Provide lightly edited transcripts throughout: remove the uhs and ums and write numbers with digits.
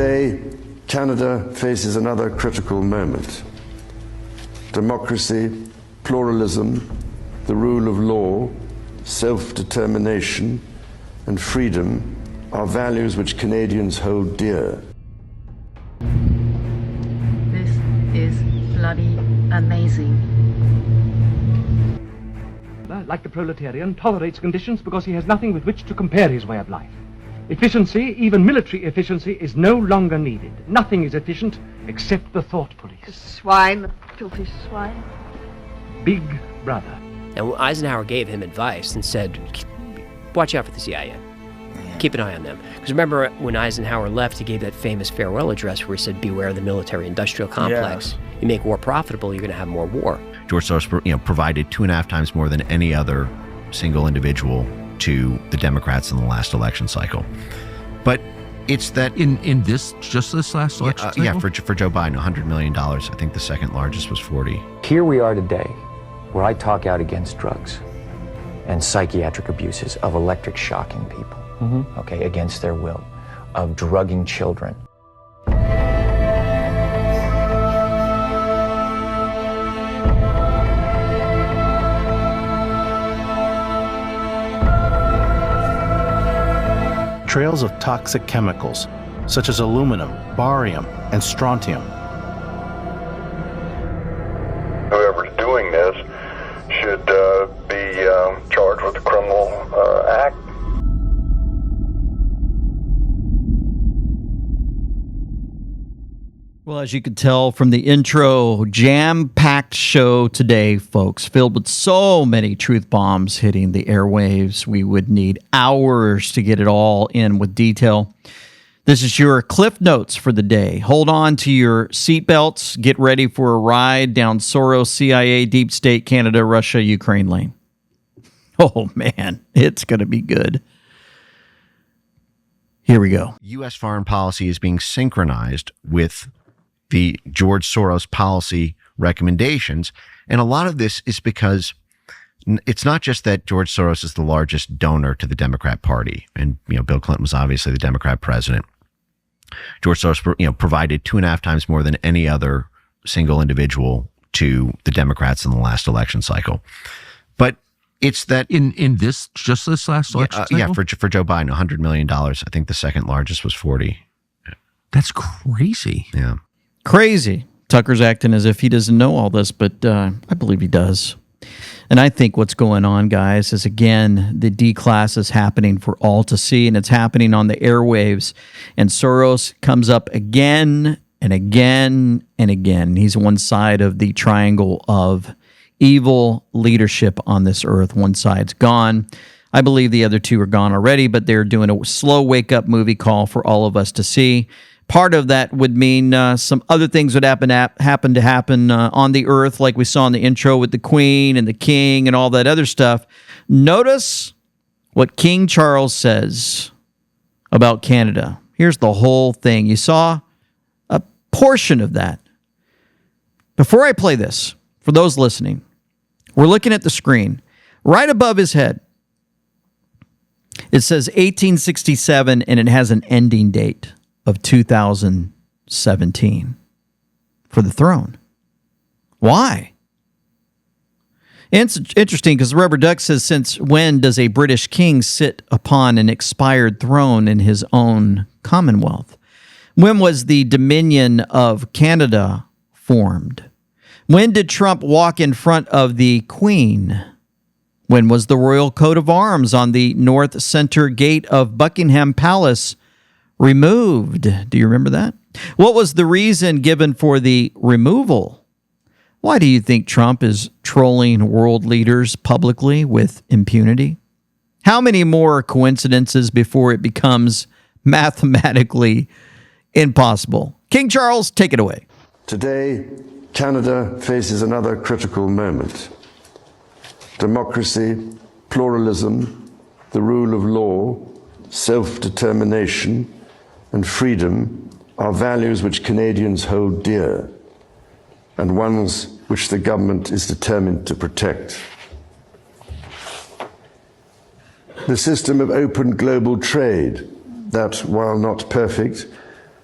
Today, Canada faces another critical moment. Democracy, pluralism, the rule of law, self-determination, and freedom are values which Canadians hold dear. This is bloody amazing. Like the proletarian, tolerates conditions because he has nothing with which to compare his way of life. Efficiency, even military efficiency, is no longer needed. Nothing is efficient except the thought police. The swine, the filthy swine. Big brother. And Eisenhower gave him advice and said, watch out for the CIA. Keep an eye on them. Because remember when Eisenhower left, he gave that famous farewell address where he said, beware of the military-industrial complex. You make war profitable, you're going to have more war. George Soros, provided 2.5 times more than any other single individual to the Democrats in the last election cycle. But it's that in this last election cycle? Yeah, for Joe Biden, $100 million. I think the second largest was 40. Here we are today, where I talk out against drugs and psychiatric abuses, of electric shocking people, okay, against their will, of drugging children. Trails of toxic chemicals, such as aluminum, barium, and strontium. Whoever's doing this should be charged with a criminal act. Well, as you could tell from the intro, jam-packed show today, folks, filled with so many truth bombs hitting the airwaves. We would need hours to get it all in with detail. This is your Cliff Notes for the day. Hold on to your seatbelts. Get ready for a ride down Soros, CIA, Deep State, Canada, Russia, Ukraine lane. Oh, man, it's going to be good. Here we go. U.S. foreign policy is being synchronized with the George Soros policy recommendations. And a lot of this is because it's not just that George Soros is the largest donor to the Democrat Party. And, Bill Clinton was obviously the Democrat president. George Soros, provided 2.5 times more than any other single individual to the Democrats in the last election cycle. But it's that in this last election cycle? Yeah, for Joe Biden, $100 million. I think the second largest was 40. That's crazy. Yeah. Crazy. Tucker's acting as if he doesn't know all this, but I believe he does. And I think what's going on, guys, is, again, the D-class is happening for all to see, and it's happening on the airwaves. And Soros comes up again and again and again. He's one side of the triangle of evil leadership on this earth. One side's gone. I believe the other two are gone already, but they're doing a slow wake-up movie call for all of us to see. Part of that would mean some other things would happen on the earth, like we saw in the intro with the Queen and the King and all that other stuff. Notice what King Charles says about Canada. Here's the whole thing. You saw a portion of that. Before I play this, for those listening, we're looking at the screen. Right above his head, it says 1867, and it has an ending date of 2017 for the throne. Why? And it's interesting because the Rubber Duck says, since when does a British king sit upon an expired throne in his own commonwealth? When was the Dominion of Canada formed? When did Trump walk in front of the Queen? When was the royal coat of arms on the north center gate of Buckingham Palace removed? Do you remember that? What was the reason given for the removal? Why do you think Trump is trolling world leaders publicly with impunity? How many more coincidences before it becomes mathematically impossible? King Charles, take it away. Today, Canada faces another critical moment. Democracy, pluralism, the rule of law, self-determination, and freedom are values which Canadians hold dear, and ones which the government is determined to protect. The system of open global trade that, while not perfect,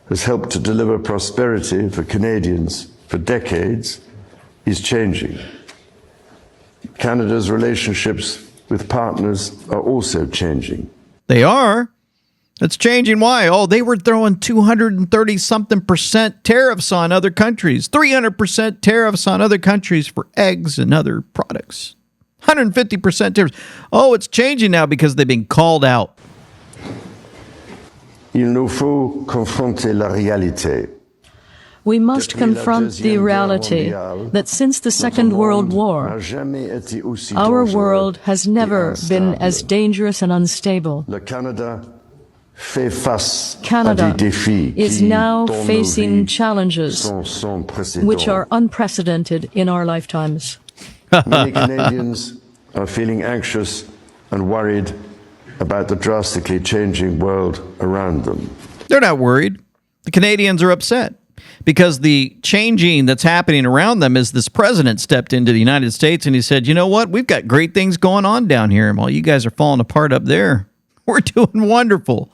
has helped to deliver prosperity for Canadians for decades is changing. Canada's relationships with partners are also changing. They are. It's changing. Why? Oh, they were throwing 230-something% tariffs on other countries, 300% tariffs on other countries for eggs and other products, 150% tariffs. Oh, it's changing now because they've been called out. Il nous faut confronter la réalité. We must confront the reality that since the Second World War, our world has never been as dangerous and unstable. Canada is now facing challenges which are unprecedented in our lifetimes. Many Canadians are feeling anxious and worried about the drastically changing world around them. They're not worried. The Canadians are upset because the changing that's happening around them is this president stepped into the United States and he said, you know what? We've got great things going on down here. And while you guys are falling apart up there, we're doing wonderful.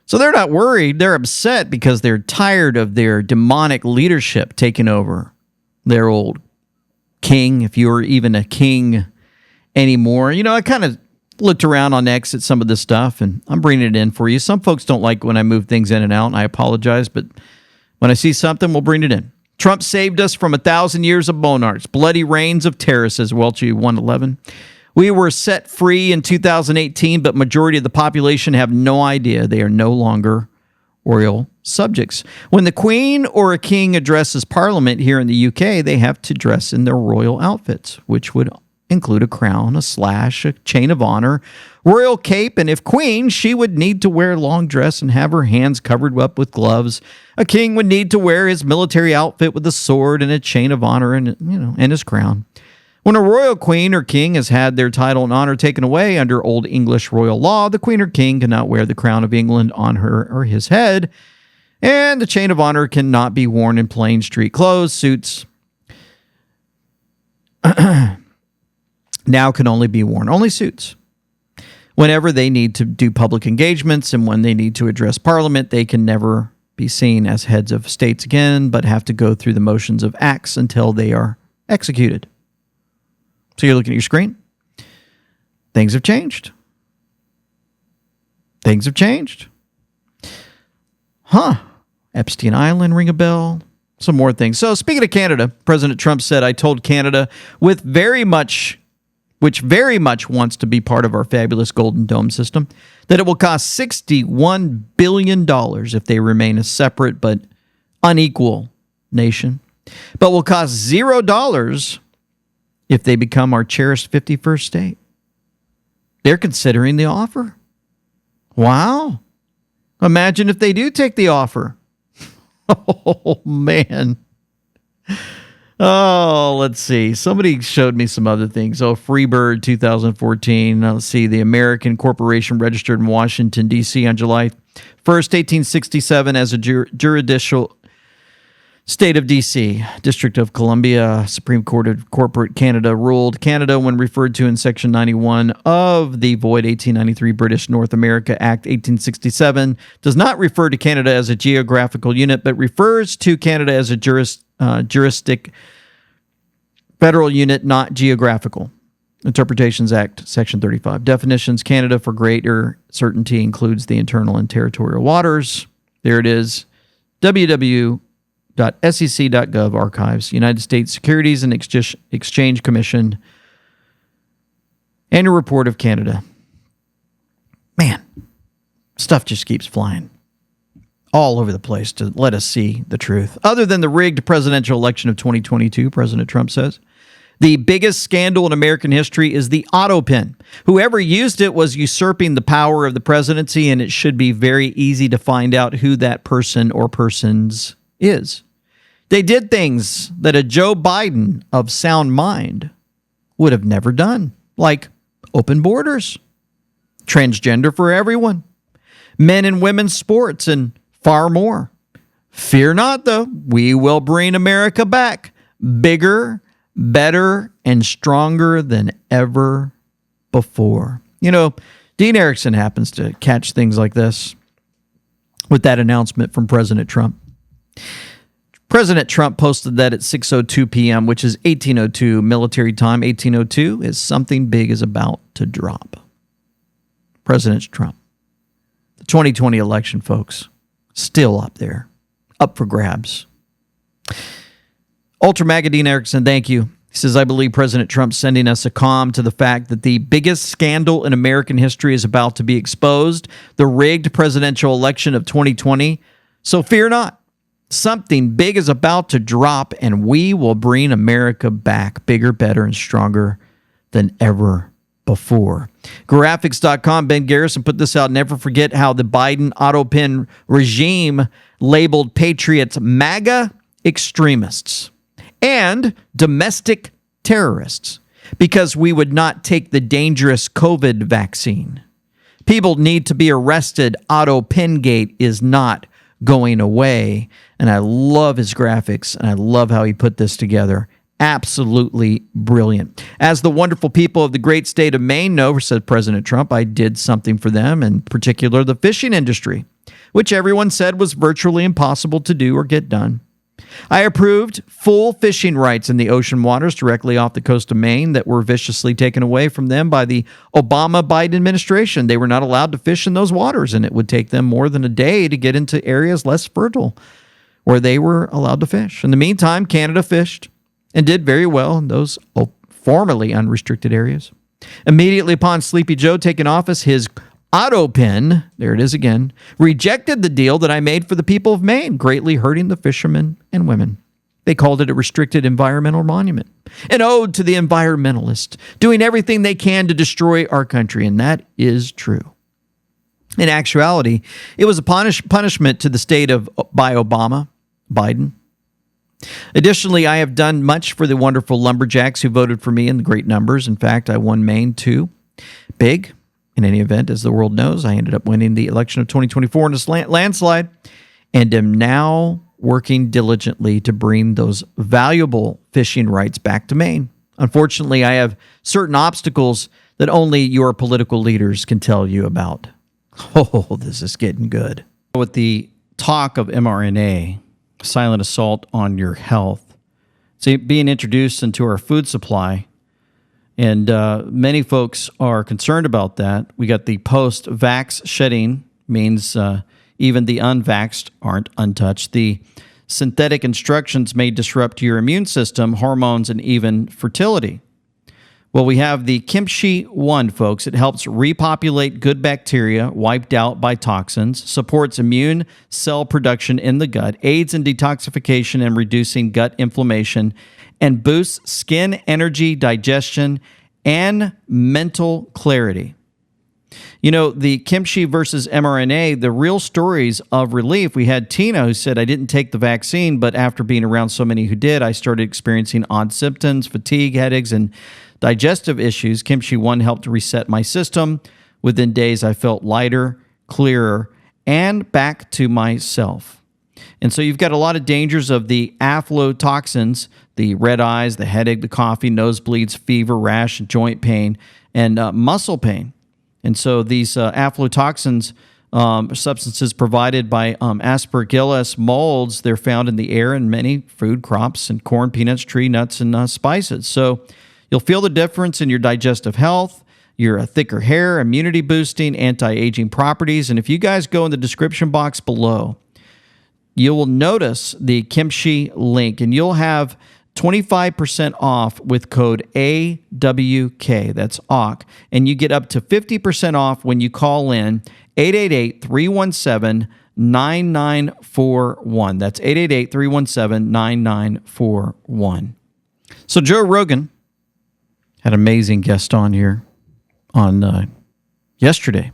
So they're not worried. They're upset because they're tired of their demonic leadership taking over their old king, if you're even a king anymore. You know, I kind of looked around on X at some of this stuff, and I'm bringing it in for you. Some folks don't like when I move things in and out, and I apologize, but when I see something, we'll bring it in. Trump saved us from 1,000 years of monarchs, bloody reigns of terror, says Welchie 111. We were set free in 2018, but majority of the population have no idea they are no longer royal subjects. When the Queen or a King addresses Parliament here in the UK, they have to dress in their royal outfits, which would include a crown, a slash, a chain of honor, royal cape, and if Queen, she would need to wear a long dress and have her hands covered up with gloves. A king would need to wear his military outfit with a sword and a chain of honor and, and his crown. When a royal queen or king has had their title and honor taken away under Old English royal law, the queen or king cannot wear the crown of England on her or his head, and the chain of honor cannot be worn in plain street clothes. Suits now can only be worn, only suits. Whenever they need to do public engagements and when they need to address Parliament, they can never be seen as heads of states again, but have to go through the motions of acts until they are executed. So you're looking at your screen. Things have changed. Things have changed. Huh. Epstein Island, ring a bell. Some more things. So speaking of Canada, President Trump said, I told Canada which very much wants to be part of our fabulous Golden Dome system, that it will cost $61 billion if they remain a separate but unequal nation, but will cost $0 if they become our cherished 51st state. They're considering the offer. Wow. Imagine if they do take the offer. Oh, man. Oh, let's see. Somebody showed me some other things. Oh, Freebird 2014. Let's see. The American Corporation registered in Washington, D.C. on July 1st, 1867 as a judicial State of D.C., District of Columbia, Supreme Court of Corporate Canada ruled Canada, when referred to in Section 91 of the void 1893 British North America Act 1867, does not refer to Canada as a geographical unit, but refers to Canada as a juristic federal unit, not geographical. Interpretations Act, Section 35. Definitions: Canada, for greater certainty, includes the internal and territorial waters. There it is. www.sec.gov archives, United States Securities and Exchange Commission, Annual Report of Canada. Man, stuff just keeps flying all over the place to let us see the truth. Other than the rigged presidential election of 2022, President Trump says, the biggest scandal in American history is the auto pen. Whoever used it was usurping the power of the presidency, and it should be very easy to find out who that person or persons is. They did things that a Joe Biden of sound mind would have never done, like open borders, transgender for everyone, men and women's sports, and far more. Fear not, though. We will bring America back, bigger, better, and stronger than ever before. You know, Dean Erickson happens to catch things like this. with that announcement from President Trump. President Trump posted that at 6:02 p.m., which is 1802 military time. 1802 is something big is about to drop. President Trump. The 2020 election, folks, still up there, up for grabs. Ultra Magadine Erickson, thank you. He says, I believe President Trump's sending us a calm to the fact that the biggest scandal in American history is about to be exposed, the rigged presidential election of 2020. So fear not. Something big is about to drop, and we will bring America back bigger, better, and stronger than ever before. Graphics.com, Ben Garrison put this out. Never forget how the Biden auto pen regime labeled patriots MAGA extremists and domestic terrorists because we would not take the dangerous COVID vaccine. People need to be arrested. Auto Pengate is not going away. And I love his graphics, and I love how he put this together. Absolutely brilliant. As the wonderful people of the great state of Maine know, said President Trump, I did something for them, in particular the fishing industry, which everyone said was virtually impossible to do or get done. I approved full fishing rights in the ocean waters directly off the coast of Maine that were viciously taken away from them by the Obama-Biden administration. They were not allowed to fish in those waters, and it would take them more than a day to get into areas less fertile where they were allowed to fish. In the meantime, Canada fished and did very well in those formerly unrestricted areas. Immediately upon Sleepy Joe taking office, his auto pen, there it is again, rejected the deal that I made for the people of Maine, greatly hurting the fishermen and women. They called it a restricted environmental monument, an ode to the environmentalists, doing everything they can to destroy our country, and that is true. In actuality, it was a punishment to the state by Biden. Additionally, I have done much for the wonderful lumberjacks who voted for me in the great numbers. In fact, I won Maine too. Big. In any event, as the world knows, I ended up winning the election of 2024 in a landslide and am now working diligently to bring those valuable fishing rights back to Maine. Unfortunately, I have certain obstacles that only your political leaders can tell you about. Oh, this is getting good. With the talk of mRNA, silent assault on your health, it's being introduced into our food supply. And many folks are concerned about that. We got the post-vax shedding, means even the unvaxxed aren't untouched. The synthetic instructions may disrupt your immune system, hormones, and even fertility. Well, we have the Kimchi 1, folks. It helps repopulate good bacteria wiped out by toxins, supports immune cell production in the gut, aids in detoxification and reducing gut inflammation, and boosts skin energy, digestion, and mental clarity. You know, the kimchi versus mRNA, the real stories of relief. We had Tina who said, I didn't take the vaccine, but after being around so many who did, I started experiencing odd symptoms, fatigue, headaches, and digestive issues. Kimchi 1 helped reset my system. Within days, I felt lighter, clearer, and back to myself. And so you've got a lot of dangers of the aflatoxins, the red eyes, the headache, the coffee, nosebleeds, fever, rash, joint pain, and muscle pain. And so these aflatoxins, substances provided by Aspergillus molds, they're found in the air in many food crops and corn, peanuts, tree nuts, and spices. So you'll feel the difference in your digestive health, your thicker hair, immunity boosting, anti-aging properties. And if you guys go in the description box below, you will notice the Kimchi link, and you'll have 25% off with code AWK. That's AWK. And you get up to 50% off when you call in 888-317-9941. That's 888-317-9941. So Joe Rogan had an amazing guest on here on yesterday.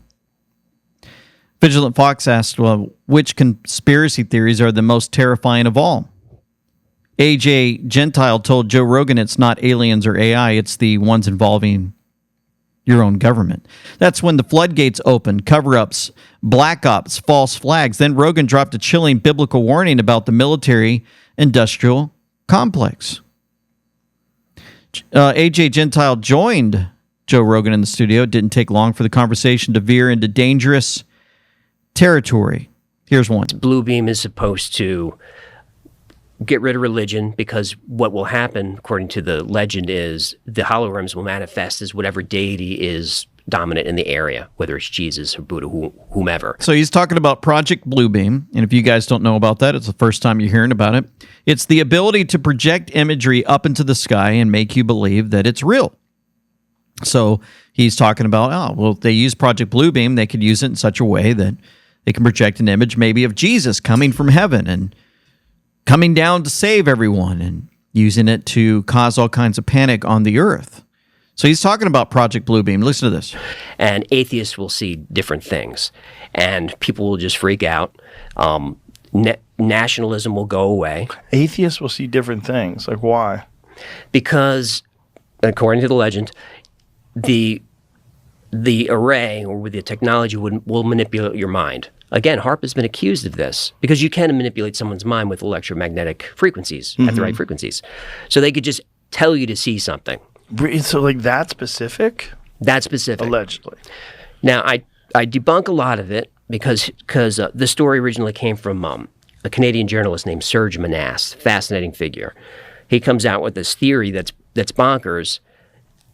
Vigilant Fox asked, well, which conspiracy theories are the most terrifying of all? AJ Gentile told Joe Rogan it's not aliens or AI, it's the ones involving your own government. That's when the floodgates opened, cover-ups, black ops, false flags. Then Rogan dropped a chilling biblical warning about the military-industrial complex. AJ Gentile joined Joe Rogan in the studio. It didn't take long for the conversation to veer into dangerous territory. Here's one. Blue beam is supposed to get rid of religion, because what will happen, according to the legend, is the holograms will manifest as whatever deity is dominant in the area, whether it's Jesus or Buddha, whomever. So he's talking about Project Bluebeam, and if you guys don't know about that, it's the first time you're hearing about it. It's the ability to project imagery up into the sky and make you believe that it's real. So he's talking about, if they use Project Bluebeam, they could use it in such a way that they can project an image maybe of Jesus coming from heaven and coming down to save everyone, and using it to cause all kinds of panic on the earth. So he's talking about Project Bluebeam. Listen to this. And atheists will see different things, and people will just freak out. Nationalism will go away. Atheists will see different things. Like, why? Because, according to the legend, the array or the technology will manipulate your mind. Again, HAARP has been accused of this, because you can manipulate someone's mind with electromagnetic frequencies at the right frequencies. So they could just tell you to see something. So, like, that specific? That specific. Allegedly. Now, I debunk a lot of it because the story originally came from a Canadian journalist named Serge Manasse, fascinating figure. He comes out with this theory that's bonkers,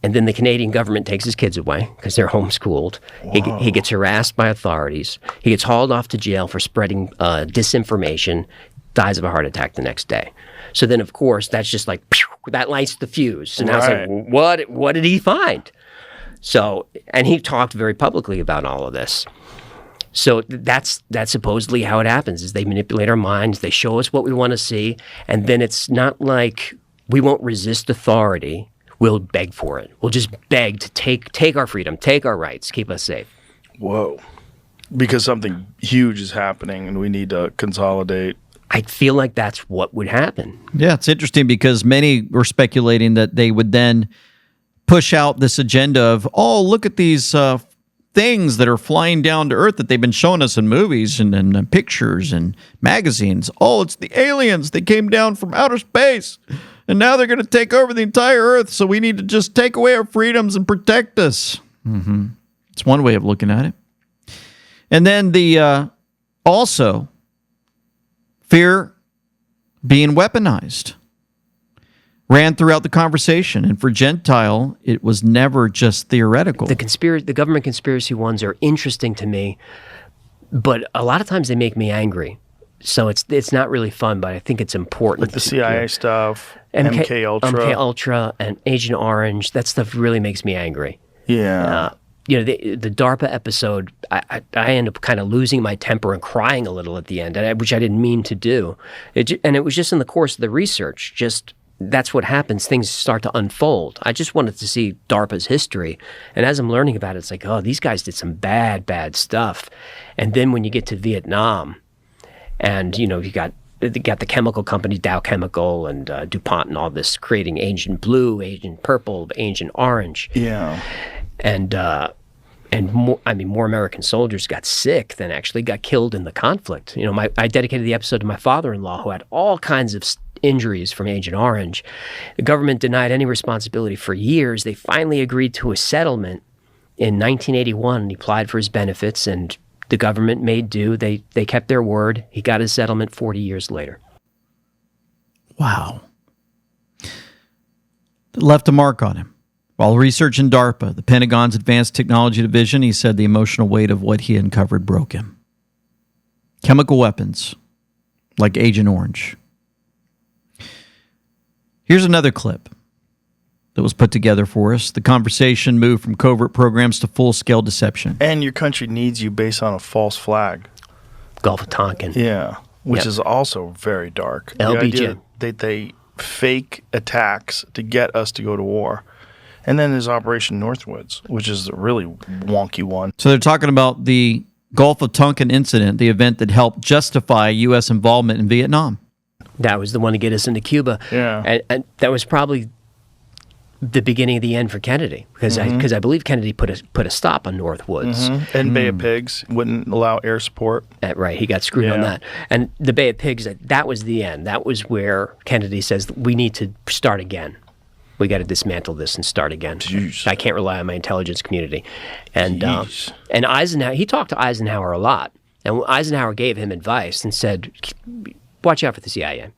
and then the Canadian government takes his kids away because they're homeschooled. He gets harassed by authorities. He gets hauled off to jail for spreading disinformation, dies of a heart attack the next day. So then, of course, that's just like, pew, that lights the fuse. So now it's like, what did he find? So, and he talked very publicly about all of this. So that's supposedly how it happens, is they manipulate our minds, they show us what we want to see, and then it's not like we won't resist authority. We'll beg for it. We'll just beg to take our freedom, take our rights, keep us safe. Whoa. Because something huge is happening and we need to consolidate. I feel like that's what would happen. Yeah, it's interesting because many were speculating that they would then push out this agenda of, look at these things that are flying down to Earth that they've been showing us in movies and pictures and magazines. It's the aliens. They came down from outer space, and now they're going to take over the entire Earth, so we need to just take away our freedoms and protect us. Mm-hmm. It's one way of looking at it. And then the also fear being weaponized ran throughout the conversation. And for Gentile, it was never just theoretical. The government conspiracy ones are interesting to me, but a lot of times they make me angry. So it's not really fun, but I think it's important. Like the CIA stuff, MK Ultra. MK Ultra and Agent Orange, that stuff really makes me angry. Yeah. The DARPA episode, I end up kind of losing my temper and crying a little at the end, which I didn't mean to do. And it was just in the course of the research. Just that's what happens. Things start to unfold. I just wanted to see DARPA's history. And as I'm learning about it, it's like, these guys did some bad stuff. And then when you get to Vietnam, and, you got the chemical company Dow Chemical and DuPont and all this creating Agent Blue, Agent Purple, Agent Orange. Yeah. And more American soldiers got sick than actually got killed in the conflict. I dedicated the episode to my father-in-law, who had all kinds of injuries from Agent Orange. The government denied any responsibility for years. They finally agreed to a settlement in 1981, and he applied for his benefits, and the government made do. They kept their word. He got his settlement 40 years later. Wow. It left a mark on him. While researching DARPA, the Pentagon's Advanced Technology Division, he said the emotional weight of what he uncovered broke him. Chemical weapons, like Agent Orange. Here's another clip that was put together for us. The conversation moved from covert programs to full-scale deception. And your country needs you based on a false flag. Gulf of Tonkin. Yeah, which is also very dark. LBJ. They fake attacks to get us to go to war. And then there's Operation Northwoods, which is a really wonky one. So they're talking about the Gulf of Tonkin incident, the event that helped justify U.S. involvement in Vietnam. That was the one to get us into Cuba. Yeah. And that was probably the beginning of the end for Kennedy, because I believe Kennedy put a stop on Northwoods. And Bay of Pigs wouldn't allow air support. Right, he got screwed on that. And the Bay of Pigs, that was the end. That was where Kennedy says, we need to start again. We got to dismantle this and start again. I can't rely on my intelligence community. And Eisenhower, he talked to Eisenhower a lot. And Eisenhower gave him advice and said, watch out for the CIA.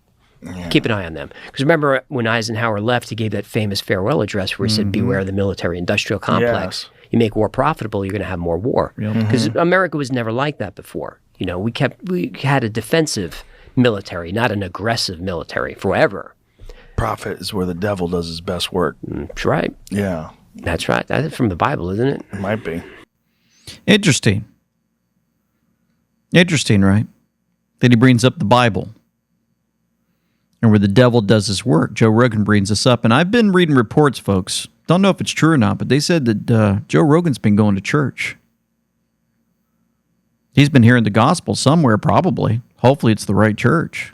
Keep an eye on them. Because remember, when Eisenhower left, he gave that famous farewell address where he said, beware the military-industrial complex. Yes. You make war profitable, you're going to have more war. Because America was never like that before. You know, we had a defensive military, not an aggressive military forever. Profit is where the devil does his best work. That's right. Yeah. That's right. That's from the Bible, isn't it? It might be. Interesting. Interesting, right? That he brings up the Bible and where the devil does his work. Joe Rogan brings this up. And I've been reading reports, folks. Don't know if it's true or not, but they said that Joe Rogan's been going to church. He's been hearing the gospel somewhere, probably. Hopefully it's the right church.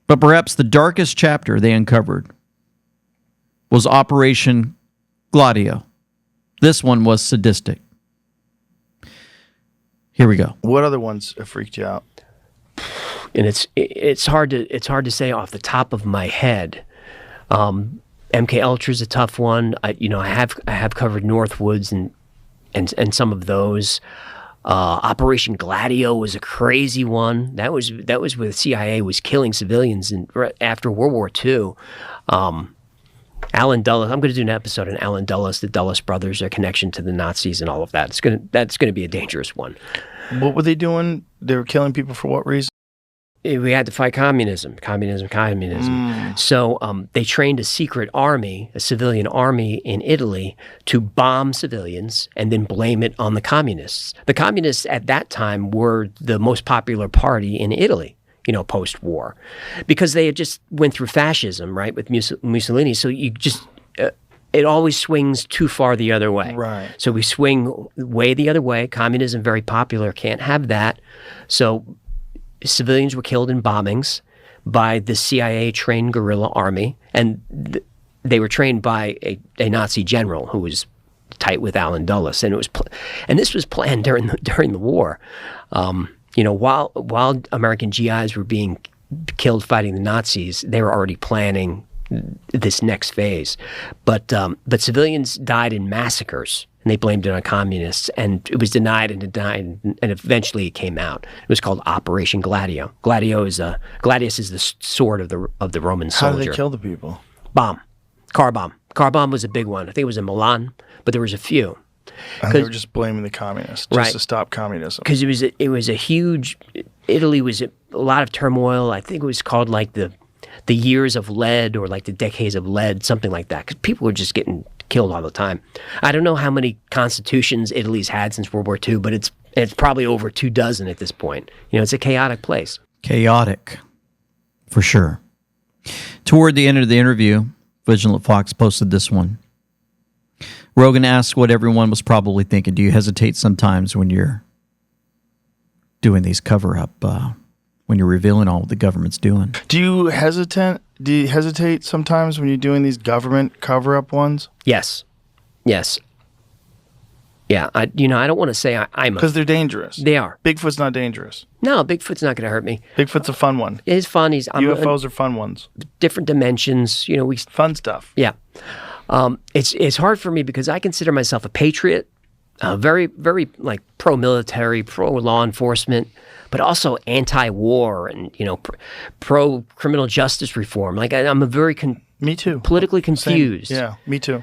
But perhaps the darkest chapter they uncovered was Operation Gladio. This one was sadistic. Here we go. What other ones have freaked you out? And it's hard to say off the top of my head. MK Ultra is a tough one. I have covered Northwoods and some of those. Operation Gladio was a crazy one. That was where the CIA was killing civilians after World War II. Alan Dulles. I'm going to do an episode on Alan Dulles, the Dulles brothers, their connection to the Nazis, and all of that. That's going to be a dangerous one. What were they doing? They were killing people for what reason? We had to fight communism. So they trained a secret army, a civilian army in Italy to bomb civilians and then blame it on the communists. The communists at that time were the most popular party in Italy, post-war, because they had just went through fascism, right, with Mussolini. So you just, it always swings too far the other way. Right. So we swing way the other way. Communism, very popular, can't have that. So civilians were killed in bombings by the CIA-trained guerrilla army, and they were trained by a Nazi general who was tight with Alan Dulles, and this was planned during the war. While American GIs were being killed fighting the Nazis, they were already planning this next phase. But civilians died in massacres, and they blamed it on communists, and it was denied, and eventually it came out. It was called Operation Gladio. Gladius is the sword of the Roman soldier. How did they kill the people? Car bomb. Car bomb was a big one. I think it was in Milan, but there was a few. And they were just blaming the communists just to stop communism. Because it was a huge. Italy was a lot of turmoil. I think it was called like the years of lead, or like the decades of lead, something like that. Because people were just getting killed all the time. I don't know how many constitutions Italy's had since World War II, but it's probably over 24 at this point. It's a chaotic place. Chaotic, for sure. Toward the end of the interview, Vigilant Fox posted this one. Rogan asked what everyone was probably thinking. Do you hesitate sometimes when you're doing these cover-up, when you're revealing all the government's doing? Do you hesitate sometimes when you're doing these government cover-up ones? Yes. Yeah, I don't want to say I'm... Because they're dangerous. They are. Bigfoot's not dangerous. No, Bigfoot's not going to hurt me. Bigfoot's a fun one. It is fun. UFOs are fun ones. Different dimensions. Fun stuff. Yeah. It's hard for me because I consider myself a patriot, very, very like pro-military, pro-law enforcement, but also anti-war and, pro-criminal justice reform. Like I'm a very... Me too. Politically confused. Same. Yeah, me too.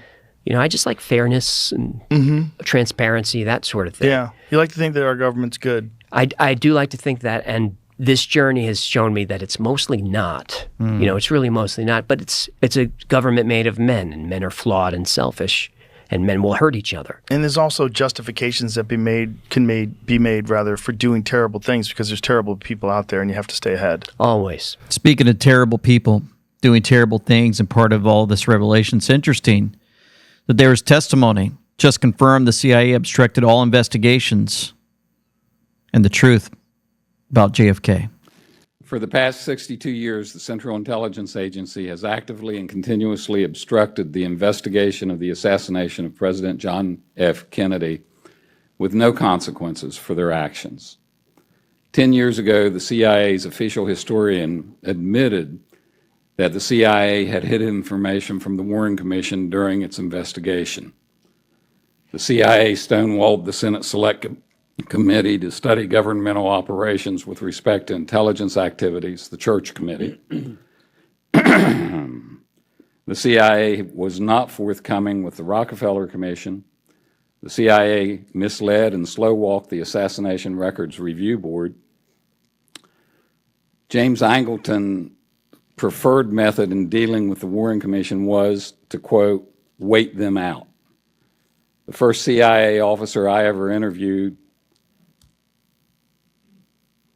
I just like fairness and transparency, that sort of thing. Yeah. You like to think that our government's good. I do like to think that, and this journey has shown me that it's mostly not. It's really mostly not, but it's a government made of men, and men are flawed and selfish, and men will hurt each other. And there's also justifications that can be made for doing terrible things, because there's terrible people out there and you have to stay ahead. Always. Speaking of terrible people doing terrible things, and part of all this revelation, it's interesting that there is testimony just confirmed the CIA obstructed all investigations and the truth about JFK. For the past 62 years, the Central Intelligence Agency has actively and continuously obstructed the investigation of the assassination of President John F. Kennedy with no consequences for their actions. 10 years ago, the CIA's official historian admitted that the CIA had hid information from the Warren Commission during its investigation. The CIA stonewalled the Senate Select Committee to study governmental operations with respect to intelligence activities, the Church Committee. The CIA was not forthcoming with the Rockefeller Commission. The CIA misled and slow-walked the Assassination Records Review Board. James Angleton's preferred method in dealing with the Warren Commission was to, quote, wait them out. The first CIA officer I ever interviewed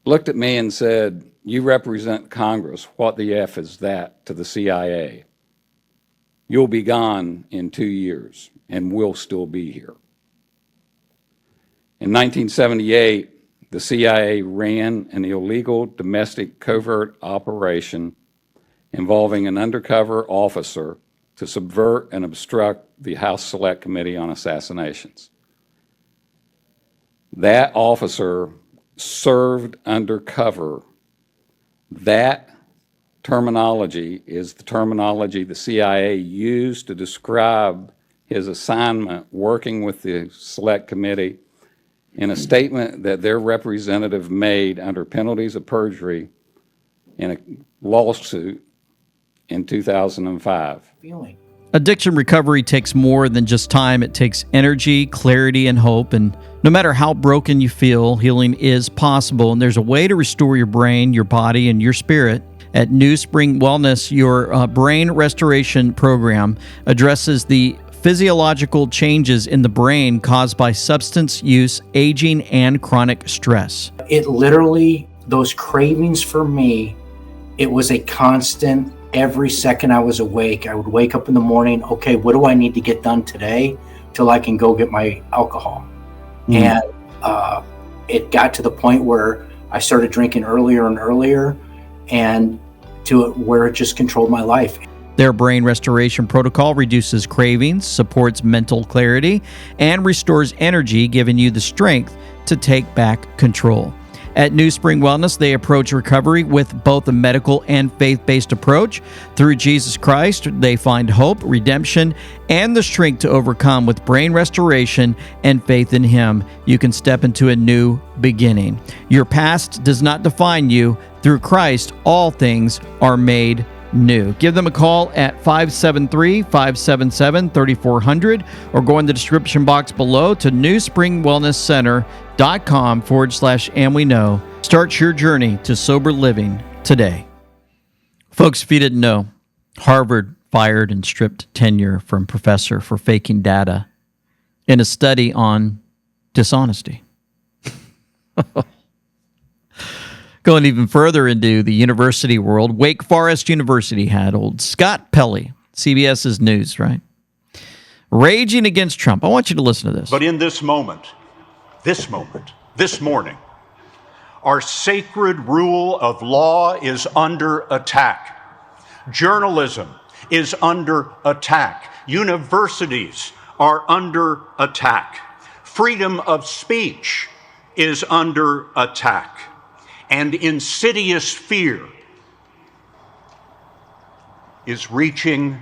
looked at me and said, "You represent Congress. What the F is that to the CIA? You'll be gone in 2 years, and we'll still be here." In 1978, the CIA ran an illegal domestic covert operation involving an undercover officer to subvert and obstruct the House Select Committee on Assassinations. That officer served undercover. That terminology is the terminology the CIA used to describe his assignment working with the Select Committee in a statement that their representative made under penalties of perjury in a lawsuit in 2005. Addiction recovery takes more than just time. It takes energy, clarity, and hope. And no matter how broken you feel, healing is possible. And there's a way to restore your brain, your body, and your spirit. At New Spring Wellness, your brain restoration program addresses the physiological changes in the brain caused by substance use, aging, and chronic stress. It literally, those cravings for me, it was a constant. Every second I was awake, I would wake up in the morning, okay, what do I need to get done today till I can go get my alcohol? And it got to the point where I started drinking earlier and earlier, and to where it just controlled my life. Their brain restoration protocol reduces cravings, supports mental clarity, and restores energy, giving you the strength to take back control. At New Spring Wellness, they approach recovery with both a medical and faith-based approach. Through Jesus Christ, they find hope, redemption, and the strength to overcome. With brain restoration and faith in Him, you can step into a new beginning. Your past does not define you. Through Christ, all things are made new. Give them a call at 573-577-3400 or go in the description box below to newspringwellnesscenter.com/and we know. Start your journey to sober living today. Folks, if you didn't know, Harvard fired and stripped tenure from professor for faking data in a study on dishonesty. Going even further into the university world, Wake Forest University had old Scott Pelley, CBS's News, right? Raging against Trump. I want you to listen to this. But in this moment, this morning, our sacred rule of law is under attack. Journalism is under attack. Universities are under attack. Freedom of speech is under attack. And insidious fear is reaching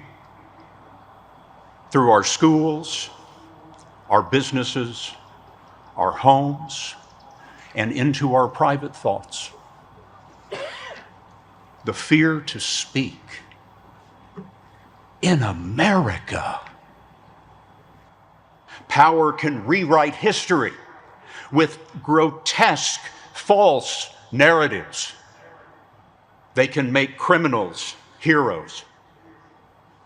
through our schools, our businesses, our homes, and into our private thoughts. The fear to speak in America. Power can rewrite history with grotesque, false narratives. They can make criminals heroes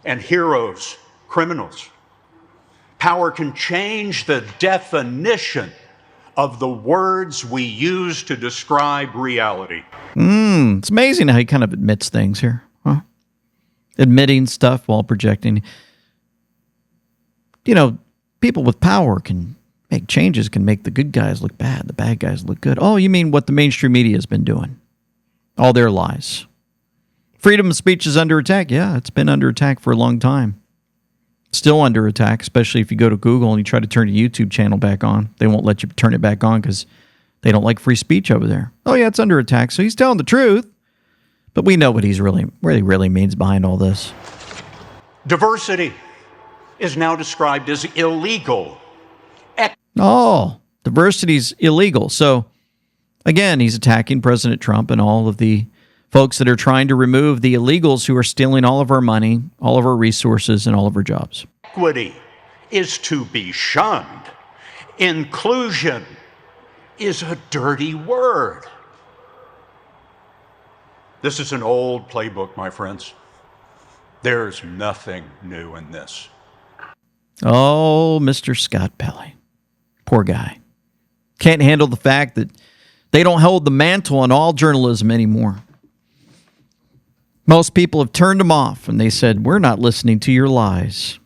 and heroes criminals. Power can change the definition of the words we use to describe reality. It's amazing how he kind of admits things here. Huh? Admitting stuff while projecting. You know, people with power can make changes, can make the good guys look bad, the bad guys look good. Oh, you mean what the mainstream media has been doing? All their lies. Freedom of speech is under attack. Yeah, it's been under attack for a long time. Still under attack, especially if you go to Google and you try to turn your YouTube channel back on. They won't let you turn it back on because they don't like free speech over there. Oh, yeah, it's under attack. So he's telling the truth. But we know what he's really means behind all this. Diversity is now described as illegal. Diversity's illegal. So, again, he's attacking President Trump and all of the folks that are trying to remove the illegals who are stealing all of our money, all of our resources, and all of our jobs. Equity is to be shunned. Inclusion is a dirty word. This is an old playbook, my friends. There's nothing new in this. Oh, Mr. Scott Pelley. Poor guy. Can't handle the fact that they don't hold the mantle on all journalism anymore. Most people have turned him off and they said, we're not listening to your lies.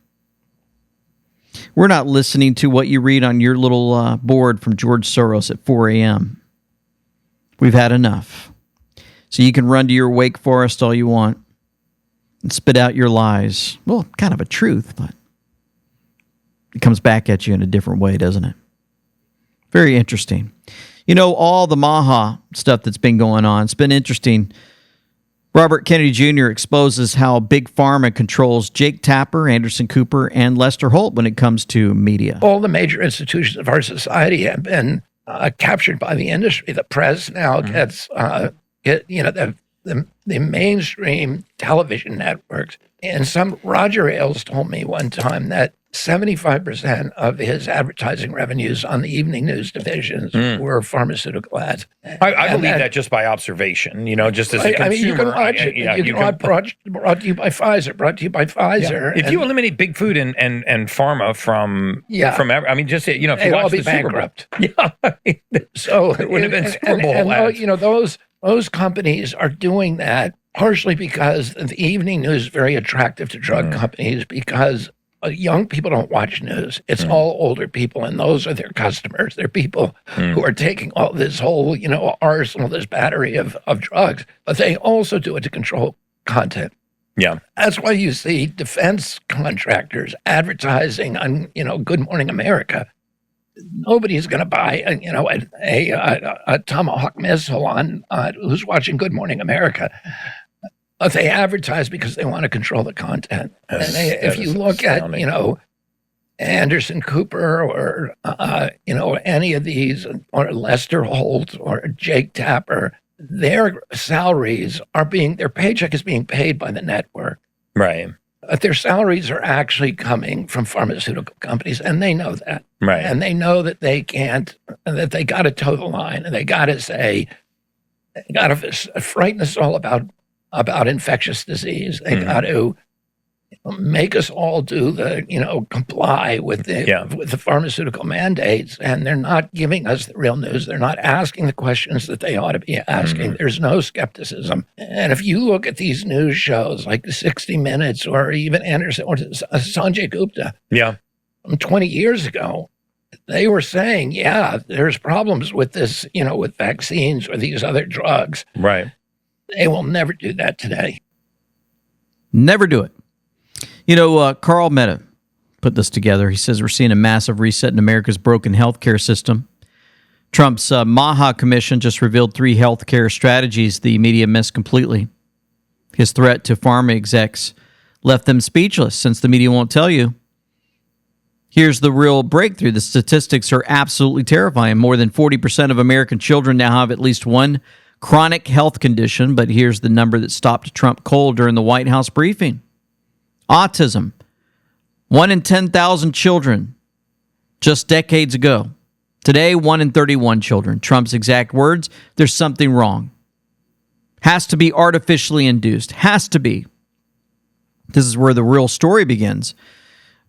We're not listening to what you read on your little board from George Soros at 4 a.m. We've had enough. So you can run to your Wake Forest all you want and spit out your lies. Well, kind of a truth, but it comes back at you in a different way, doesn't it? Very interesting. You know, all the Maha stuff that's been going on, it's been interesting. Robert Kennedy Jr. exposes how Big Pharma controls Jake Tapper, Anderson Cooper, and Lester Holt when it comes to media. All the major institutions of our society have been captured by the industry. The press now gets, the mainstream television networks. And some Roger Ailes told me one time that 75% of his advertising revenues on the evening news divisions were pharmaceutical ads. I believe that just by observation, just as a consumer. I mean, you can watch it. You can watch brought to you by Pfizer, brought to you by Pfizer. Yeah. If you eliminate big food and pharma from I mean, just, if you watch the bankrupt. Super Bowl. Yeah. So it would have been Super Bowl ads. Those companies are doing that partially because the evening news is very attractive to drug companies because young people don't watch news. It's all older people, and those are their customers. They're people who are taking all this whole, arsenal, this battery of drugs, but they also do it to control content. Yeah. That's why you see defense contractors advertising on, Good Morning America. Nobody's going to buy, a Tomahawk missile on who's watching Good Morning America. They advertise because they want to control the content. And if you look at, Anderson Cooper or, any of these, or Lester Holt or Jake Tapper, their salaries their paycheck is being paid by the network. Right. Their salaries are actually coming from pharmaceutical companies, and they know that. Right. And they know that they can't, that they got to toe the line, and they got to say, they got to frighten us all about infectious disease. They got to make us all do comply with the pharmaceutical mandates, and they're not giving us the real news. They're not asking the questions that they ought to be asking. There's no skepticism. And if you look at these news shows like 60 Minutes or even Anderson or Sanjay Gupta, from 20 years ago, they were saying, there's problems with this, with vaccines or these other drugs. Right. They will never do that today. Never do it. Carl Mehta put this together. He says we're seeing a massive reset in America's broken healthcare system. Trump's Maha Commission just revealed 3 healthcare strategies the media missed completely. His threat to pharma execs left them speechless since the media won't tell you. Here's the real breakthrough. The statistics are absolutely terrifying. More than 40% of American children now have at least one chronic health condition, but here's the number that stopped Trump cold during the White House briefing. Autism. 1 in 10,000 children just decades ago. Today, 1 in 31 children. Trump's exact words, there's something wrong. Has to be artificially induced. Has to be. This is where the real story begins.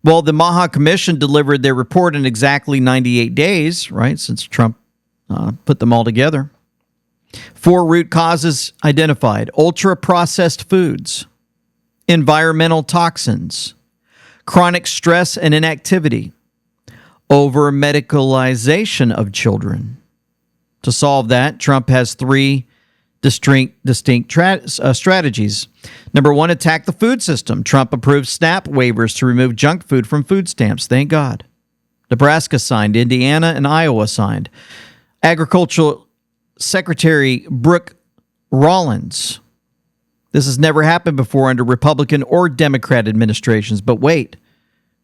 Well, the Maha Commission delivered their report in exactly 98 days, right, since Trump put them all together. 4 root causes identified: ultra-processed foods, environmental toxins, chronic stress and inactivity, over-medicalization of children. To solve that, Trump has 3 distinct strategies. Number 1, attack the food system. Trump approved SNAP waivers to remove junk food from food stamps. Thank God. Nebraska signed. Indiana and Iowa signed. Agricultural Secretary Brooke Rollins. This has never happened before under Republican or Democrat administrations. But wait,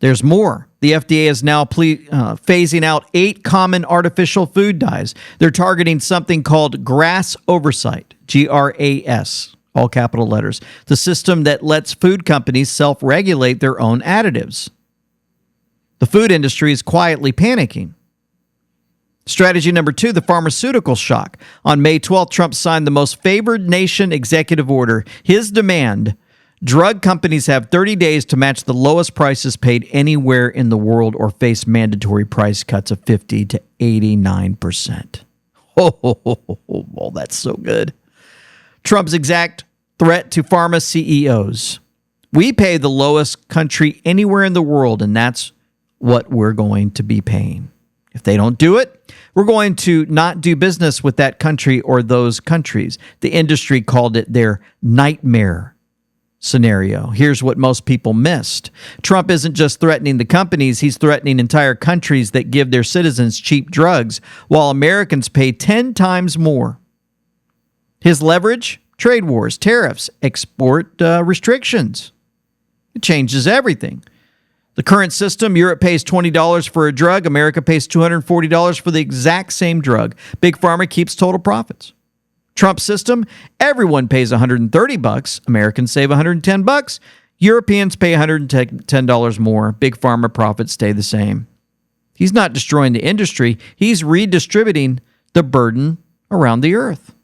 There's more. The FDA is now phasing out 8 common artificial food dyes. They're targeting something called GRAS oversight, GRAS, all capital letters, the system that lets food companies self-regulate their own additives. The food industry is quietly panicking. Strategy number 2, the pharmaceutical shock. On May 12th, Trump signed the most favored nation executive order. His demand: drug companies have 30 days to match the lowest prices paid anywhere in the world or face mandatory price cuts of 50 to 89%. Oh, that's so good. Trump's exact threat to pharma CEOs. We pay the lowest country anywhere in the world, and that's what we're going to be paying. If they don't do it, we're going to not do business with that country or those countries. The industry called it their nightmare scenario. Here's what most people missed. Trump isn't just threatening the companies, he's threatening entire countries that give their citizens cheap drugs, while Americans pay 10 times more. His leverage? Trade wars, tariffs, export restrictions. It changes everything. The current system, Europe pays $20 for a drug, America pays $240 for the exact same drug. Big Pharma keeps total profits. Trump's system, everyone pays $130, Americans save $110, Europeans pay $110 more. Big Pharma profits stay the same. He's not destroying the industry, he's redistributing the burden around the earth.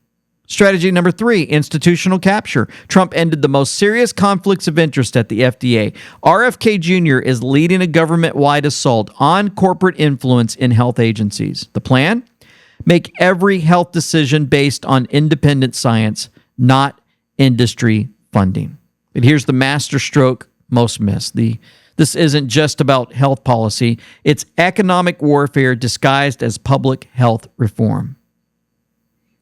Strategy number 3, institutional capture. Trump ended the most serious conflicts of interest at the FDA. RFK Jr. is leading a government-wide assault on corporate influence in health agencies. The plan? Make every health decision based on independent science, not industry funding. But here's the masterstroke most miss. This isn't just about health policy. It's economic warfare disguised as public health reform.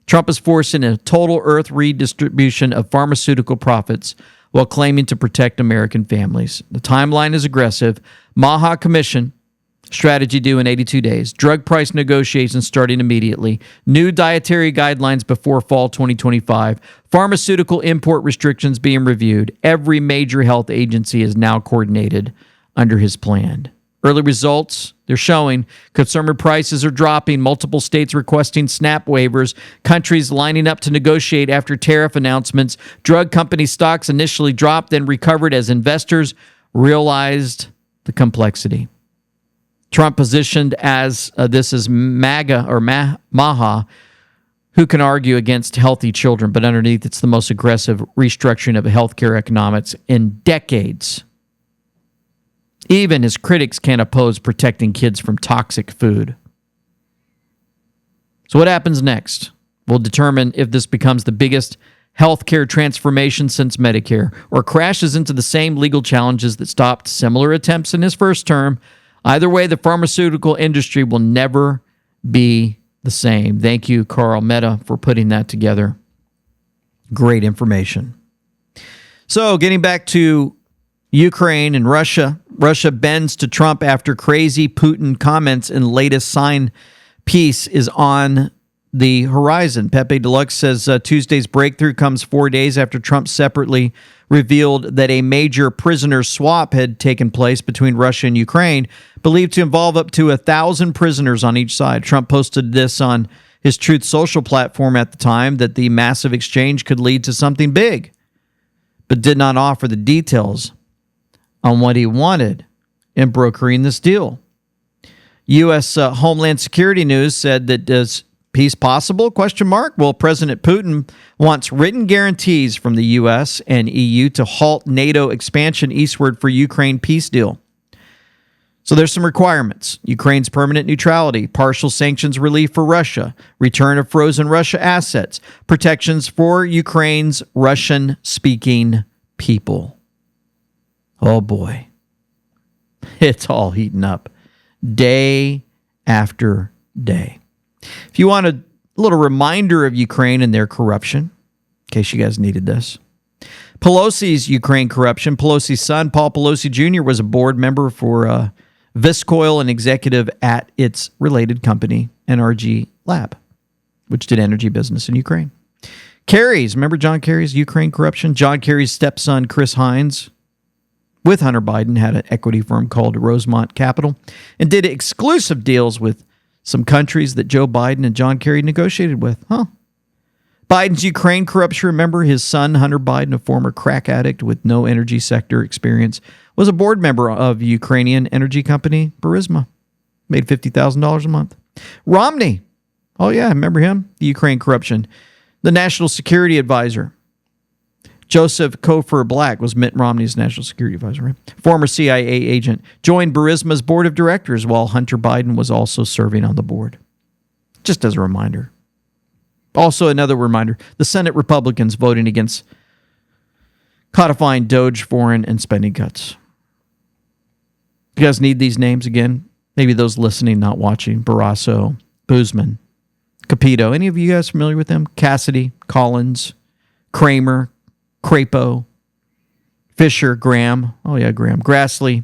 Trump is forcing a total earth redistribution of pharmaceutical profits while claiming to protect American families. The timeline is aggressive. Maha Commission, strategy due in 82 days. Drug price negotiations starting immediately. New dietary guidelines before fall 2025. Pharmaceutical import restrictions being reviewed. Every major health agency is now coordinated under his plan. Early results, they're showing consumer prices are dropping, multiple states requesting SNAP waivers, countries lining up to negotiate after tariff announcements. Drug company stocks initially dropped, then recovered as investors realized the complexity. Trump positioned as this is MAGA or Maha, who can argue against healthy children, but underneath it's the most aggressive restructuring of healthcare economics in decades. Even his critics can't oppose protecting kids from toxic food. So what happens next will determine if this becomes the biggest healthcare transformation since Medicare or crashes into the same legal challenges that stopped similar attempts in his first term. Either way, the pharmaceutical industry will never be the same. Thank you, Carl Mehta, for putting that together. Great information. So getting back to Ukraine and Russia. Russia bends to Trump after crazy Putin comments in latest sign peace is on the horizon. Pepe Deluxe says Tuesday's breakthrough comes 4 days after Trump separately revealed that a major prisoner swap had taken place between Russia and Ukraine, believed to involve up to 1,000 prisoners on each side. Trump posted this on his Truth Social platform at the time that the massive exchange could lead to something big, but did not offer the details on what he wanted in brokering this deal. U.S. Homeland Security News said that is peace possible? ? Well, President Putin wants written guarantees from the U.S. and EU to halt NATO expansion eastward for Ukraine peace deal. So there's some requirements. Ukraine's permanent neutrality, partial sanctions relief for Russia, return of frozen Russia assets, protections for Ukraine's Russian-speaking people. Oh boy, it's all heating up day after day. If you want a little reminder of Ukraine and their corruption, in case you guys needed this, Pelosi's Ukraine corruption, Pelosi's son, Paul Pelosi Jr., was a board member for Viscoil, an executive at its related company, NRG Lab, which did energy business in Ukraine. Kerry's, remember John Kerry's Ukraine corruption? John Kerry's stepson, Chris Hines, with Hunter Biden, had an equity firm called Rosemont Capital, and did exclusive deals with some countries that Joe Biden and John Kerry negotiated with. Biden's Ukraine corruption. Remember, his son, Hunter Biden, a former crack addict with no energy sector experience, was a board member of Ukrainian energy company Burisma. Made $50,000 a month. Romney. Oh, yeah, remember him? The Ukraine corruption. The National Security Advisor. Joseph Cofer Black was Mitt Romney's national security advisor. Right? Former CIA agent. Joined Burisma's board of directors while Hunter Biden was also serving on the board. Just as a reminder. Also, another reminder, the Senate Republicans voting against codifying DOGE foreign and spending cuts. You guys need these names again? Maybe those listening, not watching. Barrasso, Boozman, Capito. Any of you guys familiar with them? Cassidy, Collins, Kramer, Crapo, Fisher, Graham. Oh, yeah, Graham. Grassley,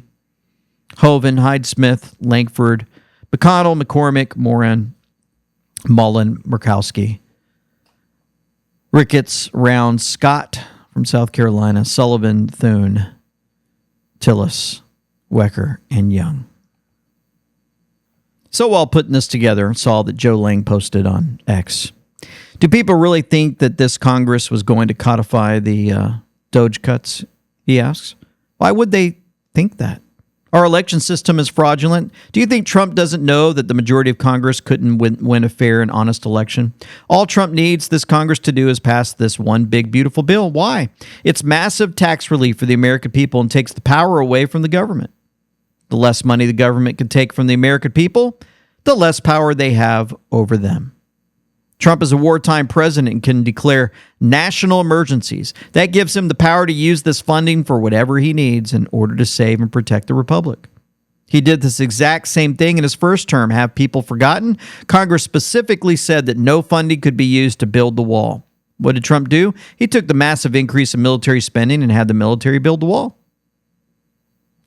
Hoven, Hyde-Smith, Langford, McConnell, McCormick, Moran, Mullen, Murkowski, Ricketts, Round, Scott from South Carolina, Sullivan, Thune, Tillis, Wecker, and Young. So while putting this together, saw that Joe Lang posted on X. Do people really think that this Congress was going to codify the DOGE cuts, he asks? Why would they think that? Our election system is fraudulent. Do you think Trump doesn't know that the majority of Congress couldn't win a fair and honest election? All Trump needs this Congress to do is pass this one big, beautiful bill. Why? It's massive tax relief for the American people and takes the power away from the government. The less money the government can take from the American people, the less power they have over them. Trump is a wartime president and can declare national emergencies. That gives him the power to use this funding for whatever he needs in order to save and protect the republic. He did this exact same thing in his first term. Have people forgotten? Congress specifically said that no funding could be used to build the wall. What did Trump do? He took the massive increase in military spending and had the military build the wall.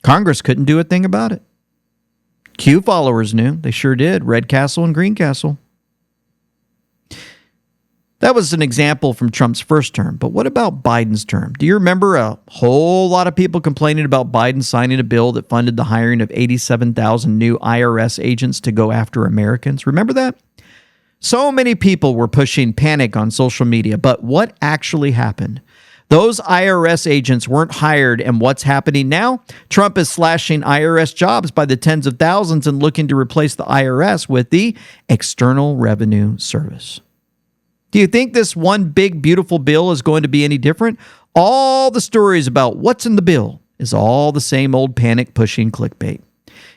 Congress couldn't do a thing about it. Q followers knew. They sure did. Red Castle and Green Castle. That was an example from Trump's first term. But what about Biden's term? Do you remember a whole lot of people complaining about Biden signing a bill that funded the hiring of 87,000 new IRS agents to go after Americans? Remember that? So many people were pushing panic on social media. But what actually happened? Those IRS agents weren't hired, and what's happening now? Trump is slashing IRS jobs by the tens of thousands and looking to replace the IRS with the External Revenue Service. Do you think this one big, beautiful bill is going to be any different? All the stories about what's in the bill is all the same old panic-pushing clickbait.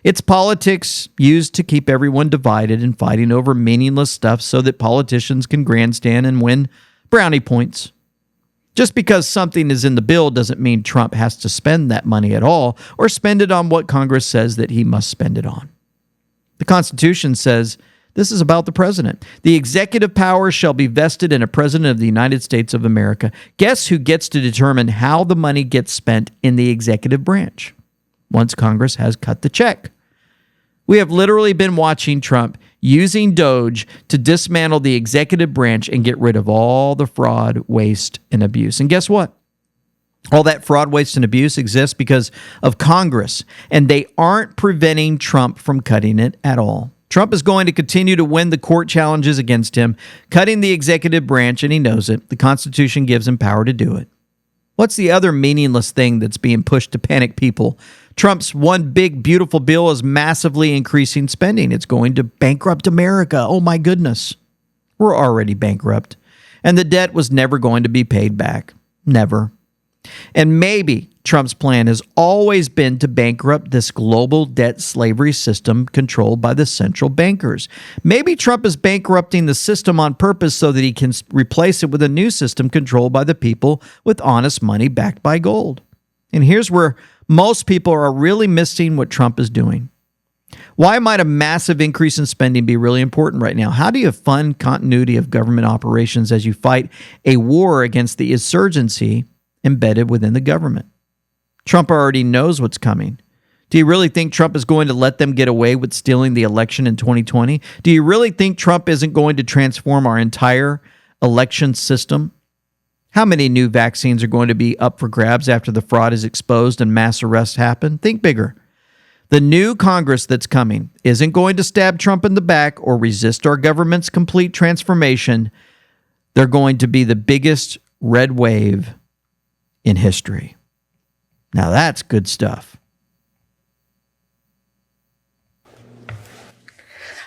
It's politics used to keep everyone divided and fighting over meaningless stuff so that politicians can grandstand and win brownie points. Just because something is in the bill doesn't mean Trump has to spend that money at all or spend it on what Congress says that he must spend it on. The Constitution says this is about the president. The executive power shall be vested in a president of the United States of America. Guess who gets to determine how the money gets spent in the executive branch once Congress has cut the check? We have literally been watching Trump using DOGE to dismantle the executive branch and get rid of all the fraud, waste, and abuse. And guess what? All that fraud, waste, and abuse exists because of Congress, and they aren't preventing Trump from cutting it at all. Trump is going to continue to win the court challenges against him, cutting the executive branch, and he knows it. The Constitution gives him power to do it. What's the other meaningless thing that's being pushed to panic people? Trump's one big, beautiful bill is massively increasing spending. It's going to bankrupt America. Oh, my goodness. We're already bankrupt. And the debt was never going to be paid back. Never. And maybe Trump's plan has always been to bankrupt this global debt slavery system controlled by the central bankers. Maybe Trump is bankrupting the system on purpose so that he can replace it with a new system controlled by the people with honest money backed by gold. And here's where most people are really missing what Trump is doing. Why might a massive increase in spending be really important right now? How do you fund continuity of government operations as you fight a war against the insurgency embedded within the government? Trump already knows what's coming. Do you really think Trump is going to let them get away with stealing the election in 2020? Do you really think Trump isn't going to transform our entire election system? How many new vaccines are going to be up for grabs after the fraud is exposed and mass arrests happen? Think bigger. The new Congress that's coming isn't going to stab Trump in the back or resist our government's complete transformation. They're going to be the biggest red wave in history. Now that's good stuff.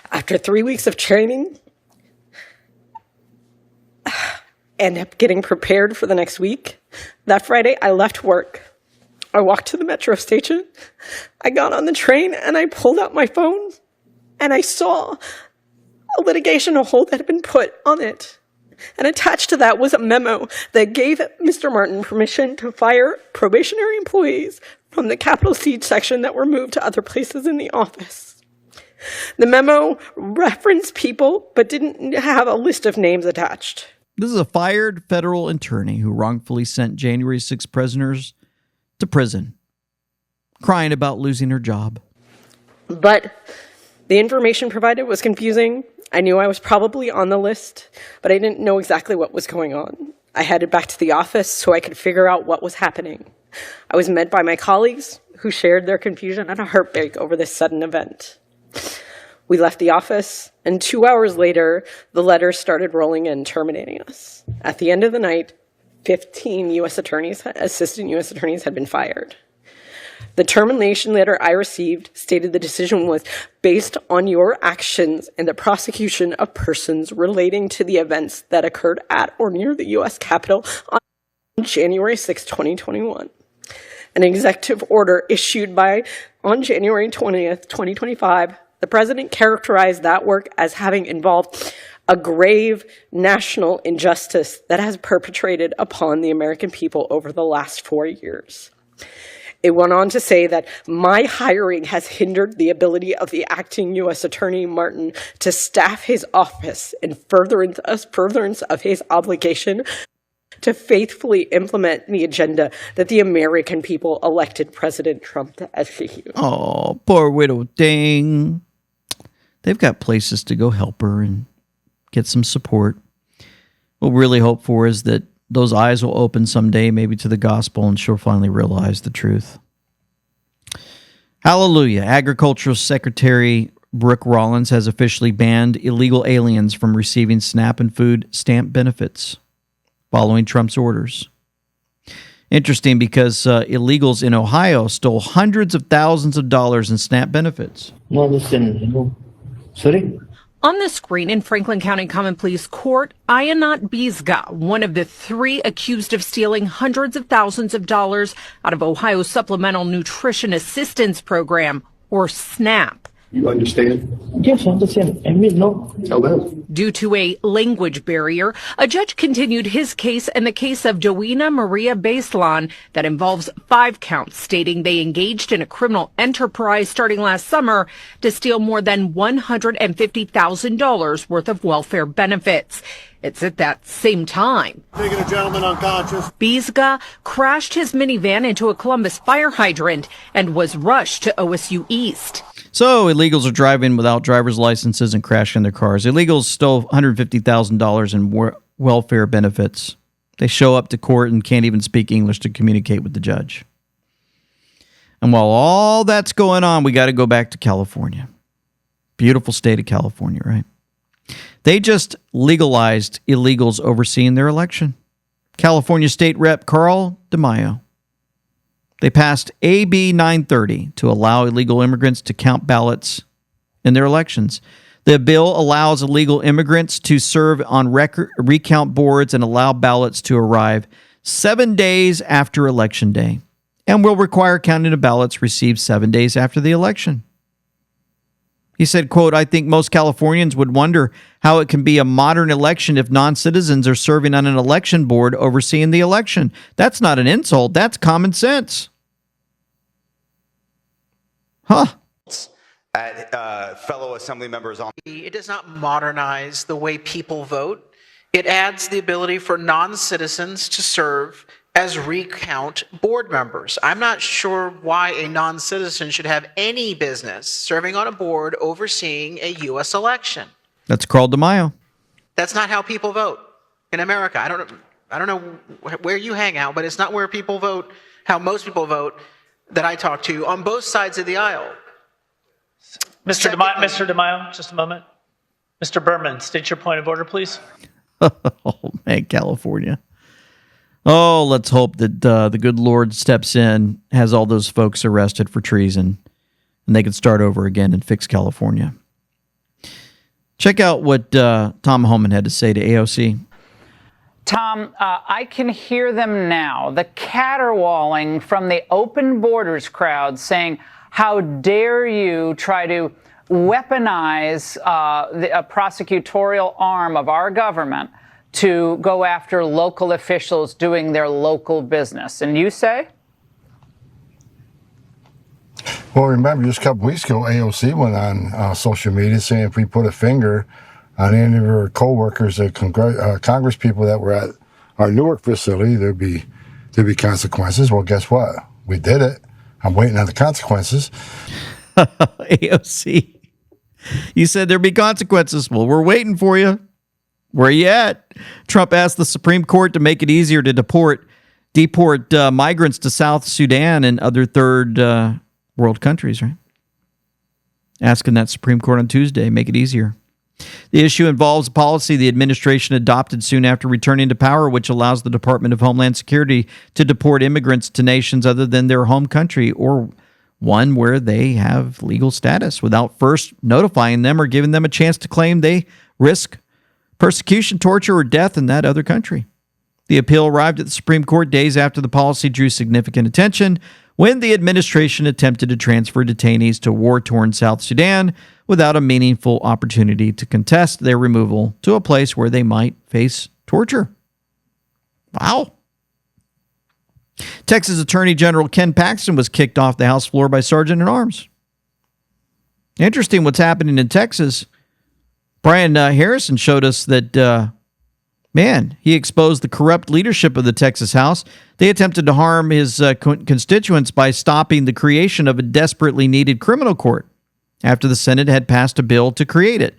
After 3 weeks of training and getting prepared for the next week, that Friday I left work. I walked to the metro station. I got on the train and I pulled out my phone and I saw a litigation hold that had been put on it. And attached to that was a memo that gave Mr. Martin permission to fire probationary employees from the Capitol Siege section that were moved to other places in the office. The memo referenced people but didn't have a list of names attached. This is a fired federal attorney who wrongfully sent January 6 prisoners to prison, crying about losing her job. But the information provided was confusing. I knew I was probably on the list, but I didn't know exactly what was going on. I headed back to the office so I could figure out what was happening. I was met by my colleagues who shared their confusion and a heartbreak over this sudden event. We left the office, and 2 hours later, the letters started rolling in, terminating us. At the end of the night, 15 assistant U.S. attorneys had been fired. The termination letter I received stated the decision was based on your actions and the prosecution of persons relating to the events that occurred at or near the U.S. Capitol on January 6, 2021. An executive order issued on January 20th, 2025, the president characterized that work as having involved a grave national injustice that has perpetrated upon the American people over the last 4 years. It went on to say that my hiring has hindered the ability of the acting U.S. Attorney Martin to staff his office in furtherance of his obligation to faithfully implement the agenda that the American people elected President Trump to execute. Oh, poor widow thing. They've got places to go help her and get some support. What we really hope for is that those eyes will open someday, maybe to the gospel, and she'll finally realize the truth. Hallelujah. Agricultural Secretary Brooke Rollins has officially banned illegal aliens from receiving SNAP and food stamp benefits following Trump's orders. Interesting, because illegals in Ohio stole hundreds of thousands of dollars in SNAP benefits. Sorry? On the screen in Franklin County Common Pleas Court, Ayanat Bizga, one of the 3 accused of stealing hundreds of thousands of dollars out of Ohio's Supplemental Nutrition Assistance Program, or SNAP. You understand? Yes, I understand. I mean, no. Tell them. Due to a language barrier, a judge continued his case and the case of Joina Maria Baselan that involves 5 counts, stating they engaged in a criminal enterprise starting last summer to steal more than $150,000 worth of welfare benefits. It's at that same time Taking a gentleman unconscious. Bizga crashed his minivan into a Columbus fire hydrant and was rushed to OSU East. So illegals are driving without driver's licenses and crashing their cars. Illegals stole $150,000 in welfare benefits. They show up to court and can't even speak English to communicate with the judge. And while all that's going on, we got to go back to California. Beautiful state of California, right? They just legalized illegals overseeing their election. California State Rep Carl DeMaio. They passed AB 930 to allow illegal immigrants to count ballots in their elections. The bill allows illegal immigrants to serve on recount boards and allow ballots to arrive 7 days after Election Day, and will require counting of ballots received 7 days after the election. He said, quote, "I think most Californians would wonder how it can be a modern election if non-citizens are serving on an election board overseeing the election. That's not an insult. That's common sense." Huh. At fellow assembly members on. It does not modernize the way people vote. It adds the ability for non-citizens to serve as recount board members. I'm not sure why a non-citizen should have any business serving on a board overseeing a U.S. election. That's Carl DeMaio. That's not how people vote in America. I don't know where you hang out, but it's not where people vote, how most people vote that I talk to on both sides of the aisle. Mr. DeMaio, just a moment. Mr. Berman, state your point of order, please. Oh, man, California. Oh, let's hope that the good Lord steps in, has all those folks arrested for treason, and they can start over again and fix California. Check out what Tom Homan had to say to AOC. Tom, I can hear them now, the caterwauling from the open borders crowd saying, how dare you try to weaponize a prosecutorial arm of our government to go after local officials doing their local business. And you say? Well, remember, just a couple weeks ago, AOC went on social media saying if we put a finger on any of her co-workers, Congress people that were at our Newark facility, there'd be consequences. Well, guess what? We did it. I'm waiting on the consequences. AOC, you said there'd be consequences. Well, we're waiting for you. Where you at? Trump asked the Supreme Court to make it easier to deport migrants to South Sudan and other third world countries, right? Asking that Supreme Court on Tuesday, make it easier. The issue involves a policy the administration adopted soon after returning to power, which allows the Department of Homeland Security to deport immigrants to nations other than their home country or one where they have legal status without first notifying them or giving them a chance to claim they risk persecution, torture, or death in that other country. The appeal arrived at the Supreme Court days after the policy drew significant attention when the administration attempted to transfer detainees to war-torn South Sudan without a meaningful opportunity to contest their removal to a place where they might face torture. Wow. Texas Attorney General Ken Paxton was kicked off the House floor by Sergeant at Arms. Interesting what's happening in Texas. Brian Harrison showed us that, he exposed the corrupt leadership of the Texas House. They attempted to harm his constituents by stopping the creation of a desperately needed criminal court after the Senate had passed a bill to create it.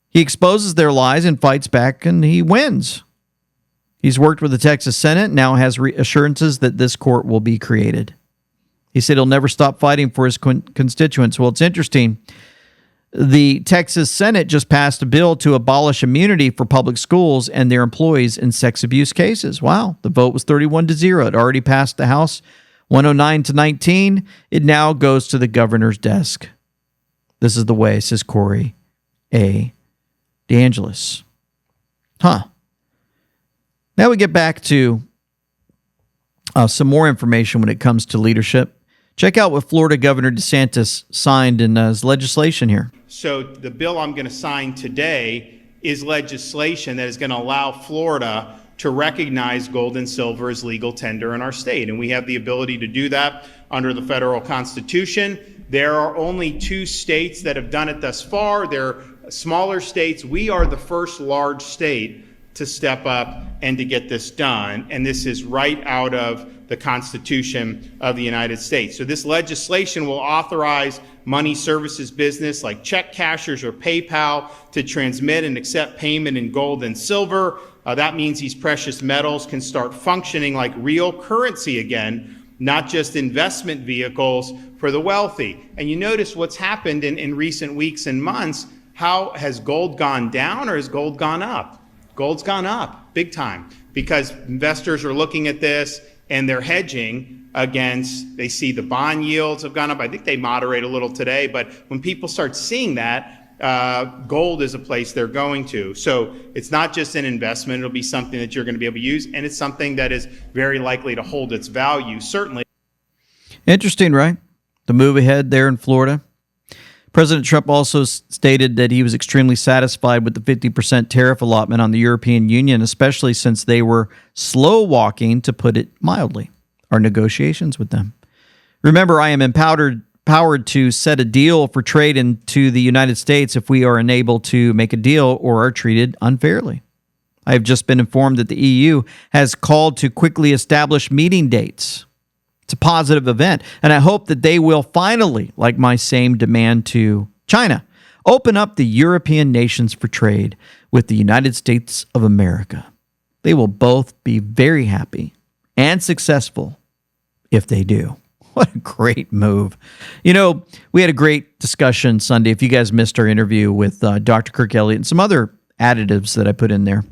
He exposes their lies and fights back, and he wins. He's worked with the Texas Senate, now has assurances that this court will be created. He said he'll never stop fighting for his constituents. Well, it's interesting. The Texas Senate just passed a bill to abolish immunity for public schools and their employees in sex abuse cases. Wow. The vote was 31-0. It already passed the House 109-19. It now goes to the governor's desk. This is the way, says Corey A. DeAngelis. Now we get back to some more information when it comes to leadership. Check out what Florida Governor DeSantis signed in his legislation here. So the bill I'm going to sign today is legislation that is going to allow Florida to recognize gold and silver as legal tender in our state. And we have the ability to do that under the federal Constitution. There are only 2 states that have done it thus far. They're smaller states. We are the first large state to step up and to get this done. And this is right out of the Constitution of the United States. So this legislation will authorize money services business like check cashers or PayPal to transmit and accept payment in gold and silver. That means these precious metals can start functioning like real currency again, not just investment vehicles for the wealthy. And you notice what's happened in recent weeks and months. How has gold gone down or has gold gone up? Gold's gone up big time because investors are looking at this and they're hedging against, they see the bond yields have gone up. I think they moderate a little today, but when people start seeing that, gold is a place they're going to. So it's not just an investment, it'll be something that you're going to be able to use, and it's something that is very likely to hold its value, certainly. Interesting, right? The move ahead there in Florida. President Trump also stated that he was extremely satisfied with the 50% tariff allotment on the European Union, especially since they were slow-walking, to put it mildly, our negotiations with them. Remember, I am empowered to set a deal for trade into the United States if we are unable to make a deal or are treated unfairly. I have just been informed that the EU has called to quickly establish meeting dates. It's a positive event, and I hope that they will finally, like my same demand to China, open up the European nations for trade with the United States of America. They will both be very happy and successful if they do. What a great move. You know, we had a great discussion Sunday. If you guys missed our interview with Dr. Kirk Elliott and some other additives that I put in there.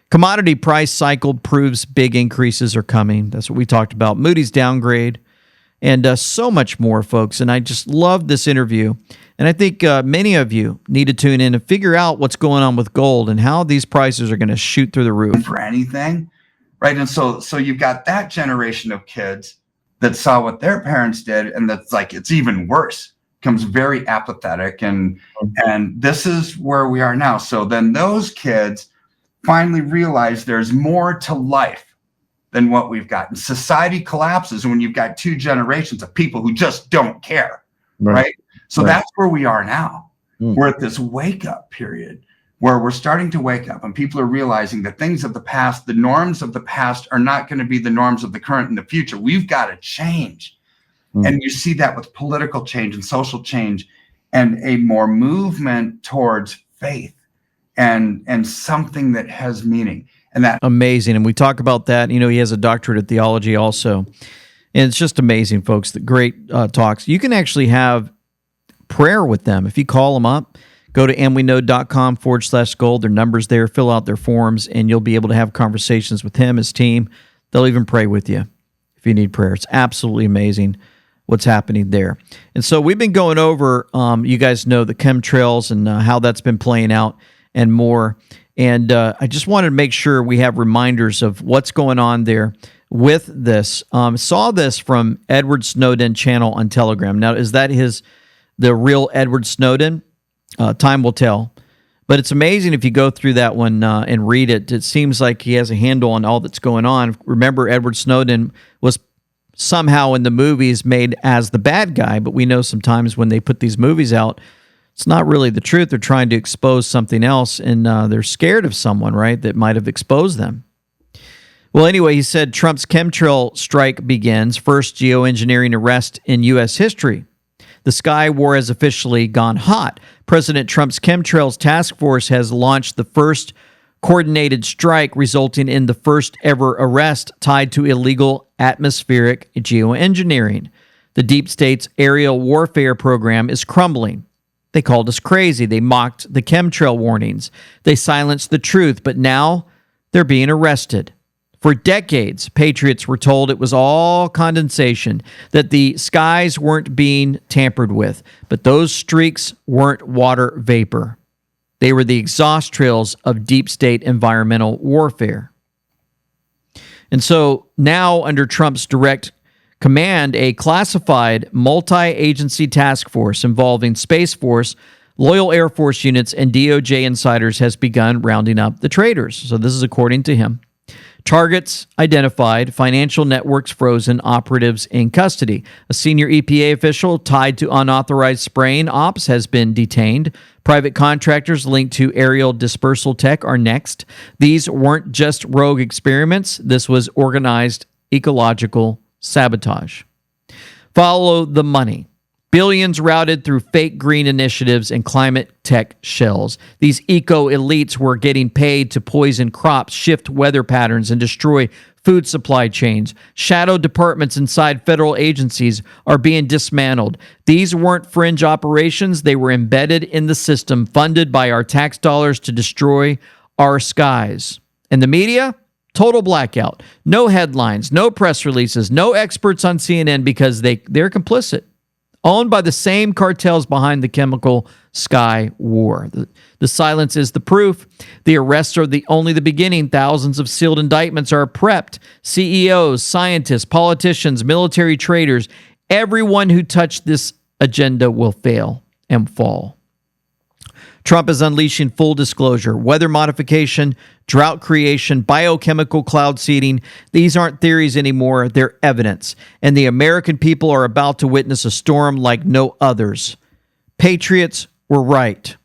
Commodity price cycle proves big increases are coming. That's what we talked about. Moody's downgrade and so much more, folks. And I just love this interview. And I think many of you need to tune in and figure out what's going on with gold and how these prices are going to shoot through the roof. For anything, right? And so you've got that generation of kids that saw what their parents did, and that's like, it's even worse, becomes very apathetic. And this is where we are now. So then those kids finally realize there's more to life than what we've got. And society collapses when you've got two generations of people who just don't care, right? So that's where we are now. We're at this wake up period where we're starting to wake up and people are realizing that things of the past, the norms of the past are not going to be the norms of the current and the future. We've got to change. And you see that with political change and social change and a more movement towards faith and something that has meaning. And that amazing. And we talk about that. You know, he has a doctorate of theology also. And it's just amazing, folks. The great talks. You can actually have prayer with them. If you call them up, go to amweknow.com/gold. Their number's there. Fill out their forms, and you'll be able to have conversations with him, his team. They'll even pray with you if you need prayer. It's absolutely amazing what's happening there. And so we've been going over, you guys know, the chemtrails and how that's been playing out and more. And I just wanted to make sure we have reminders of what's going on there with this. Saw this from Edward Snowden channel on Telegram. Now, is that the real Edward Snowden? Time will tell. But it's amazing if you go through that one and read it. It seems like he has a handle on all that's going on. Remember, Edward Snowden was somehow in the movies made as the bad guy, but we know sometimes when they put these movies out, it's not really the truth. They're trying to expose something else, and they're scared of someone, right, that might have exposed them. Well, anyway, he said Trump's chemtrail strike begins, first geoengineering arrest in U.S. history. The Sky War has officially gone hot. President Trump's chemtrails task force has launched the first coordinated strike, resulting in the first ever arrest tied to illegal atmospheric geoengineering. The deep state's aerial warfare program is crumbling. They called us crazy. They mocked the chemtrail warnings. They silenced the truth, but now they're being arrested. For decades, patriots were told it was all condensation, that the skies weren't being tampered with, but those streaks weren't water vapor. They were the exhaust trails of deep state environmental warfare. And so now, under Trump's direct command, a classified multi-agency task force involving Space Force, loyal Air Force units, and DOJ insiders has begun rounding up the traitors. So this is according to him. Targets identified, financial networks frozen, operatives in custody. A senior EPA official tied to unauthorized spraying ops has been detained. Private contractors linked to aerial dispersal tech are next. These weren't just rogue experiments. This was organized ecological sabotage. Follow the money. Billions routed through fake green initiatives and climate tech shells. These eco-elites were getting paid to poison crops, shift weather patterns, and destroy food supply chains. Shadow departments inside federal agencies are being dismantled. These weren't fringe operations. They were embedded in the system, funded by our tax dollars to destroy our skies. And the media? Total blackout. No headlines, no press releases, no experts on CNN because they're complicit. Owned by the same cartels behind the chemical sky war. The silence is the proof. The arrests are only the beginning. Thousands of sealed indictments are prepped. CEOs, scientists, politicians, military traitors, everyone who touched this agenda will fail and fall. Trump is unleashing full disclosure, weather modification, drought creation, biochemical cloud seeding. These aren't theories anymore, they're evidence. And the American people are about to witness a storm like no others. Patriots were right.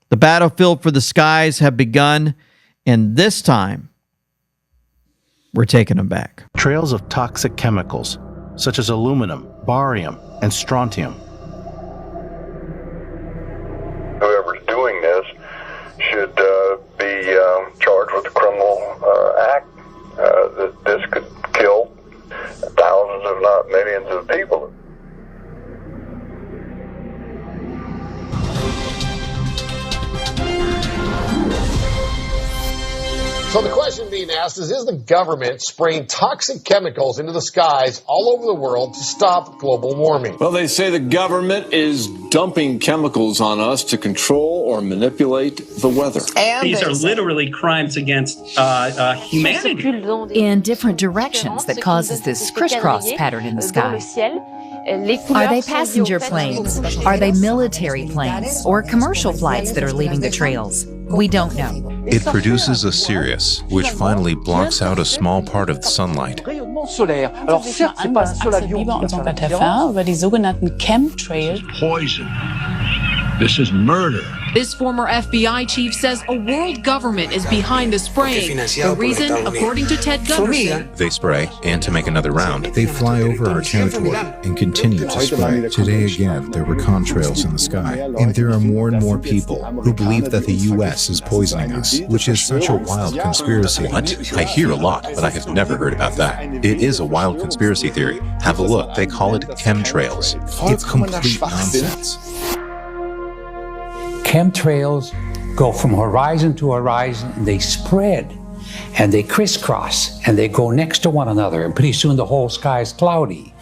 The battlefield for the skies have begun, and this time, we're taking them back. Trails of toxic chemicals, such as aluminum, barium, and strontium. Whoever's doing this should be charged with a criminal act not millions of people. So the question being asked is the government spraying toxic chemicals into the skies all over the world to stop global warming? Well, they say the government is dumping chemicals on us to control or manipulate the weather. And these are literally crimes against humanity. In different directions that causes this crisscross pattern in the sky. Are they passenger planes? Are they military planes? Or commercial flights that are leaving the trails? We don't know. It produces a Sirius, which finally blocks out a small part of the sunlight. Poison. This is murder. This former FBI chief says a world government is behind the spraying. The reason, according to Ted Gunderson, They spray, and to make another round, they fly over our territory and continue to spray. Today again, there were contrails in the sky, and there are more and more people who believe that the U.S. is poisoning us, which is such a wild conspiracy. What? I hear a lot, but I have never heard about that. It is a wild conspiracy theory. Have a look. They call it chemtrails. It's complete nonsense. Chemtrails go from horizon to horizon, and they spread, and they crisscross, and they go next to one another, and pretty soon the whole sky is cloudy.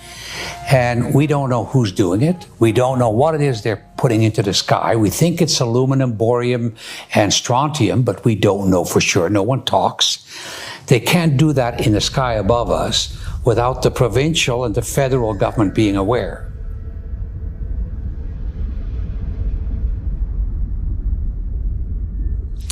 And we don't know who's doing it. We don't know what it is they're putting into the sky. We think it's aluminum, borium, and strontium, but we don't know for sure. No one talks. They can't do that in the sky above us without the provincial and the federal government being aware.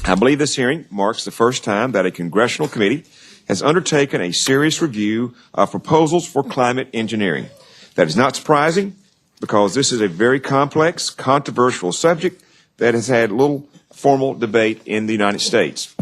I believe this hearing marks the first time that a congressional committee has undertaken a serious review of proposals for climate engineering. That is not surprising because this is a very complex, controversial subject that has had little formal debate in the United States.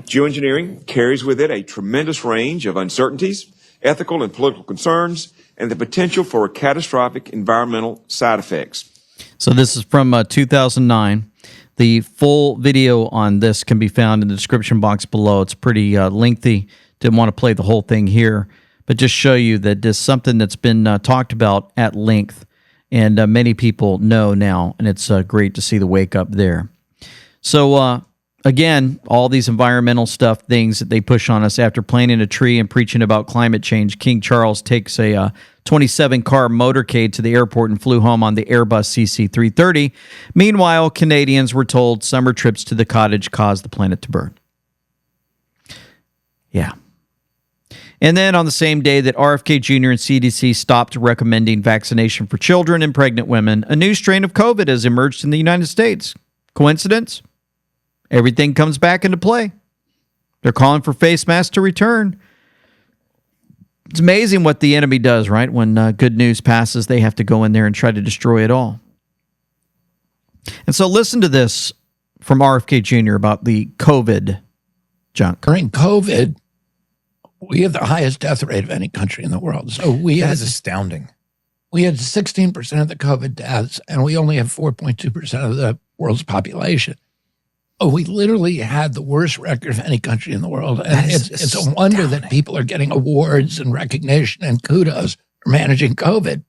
Geoengineering carries with it a tremendous range of uncertainties, ethical and political concerns, and the potential for catastrophic environmental side effects. So this is from 2009. The full video on this can be found in the description box below. It's pretty lengthy. Didn't want to play the whole thing here, but just show you that this is something that's been talked about at length, and many people know now, and it's great to see the wake up there. So again, all these environmental stuff, things that they push on us after planting a tree and preaching about climate change. King Charles takes a 27-car motorcade to the airport and flew home on the Airbus CC-330. Meanwhile, Canadians were told summer trips to the cottage caused the planet to burn. Yeah. And then on the same day that RFK Jr. and CDC stopped recommending vaccination for children and pregnant women, a new strain of COVID has emerged in the United States. Coincidence? Everything comes back into play. They're calling for face masks to return. It's amazing what the enemy does, right? When good news passes, they have to go in there and try to destroy it all. And so listen to this from RFK Jr. about the COVID junk. During COVID, we had the highest death rate of any country in the world. So that is astounding. We had 16% of the COVID deaths, and we only have 4.2% of the world's population. We literally had the worst record of any country in the world. And it's a wonder that people are getting awards and recognition and kudos for managing COVID.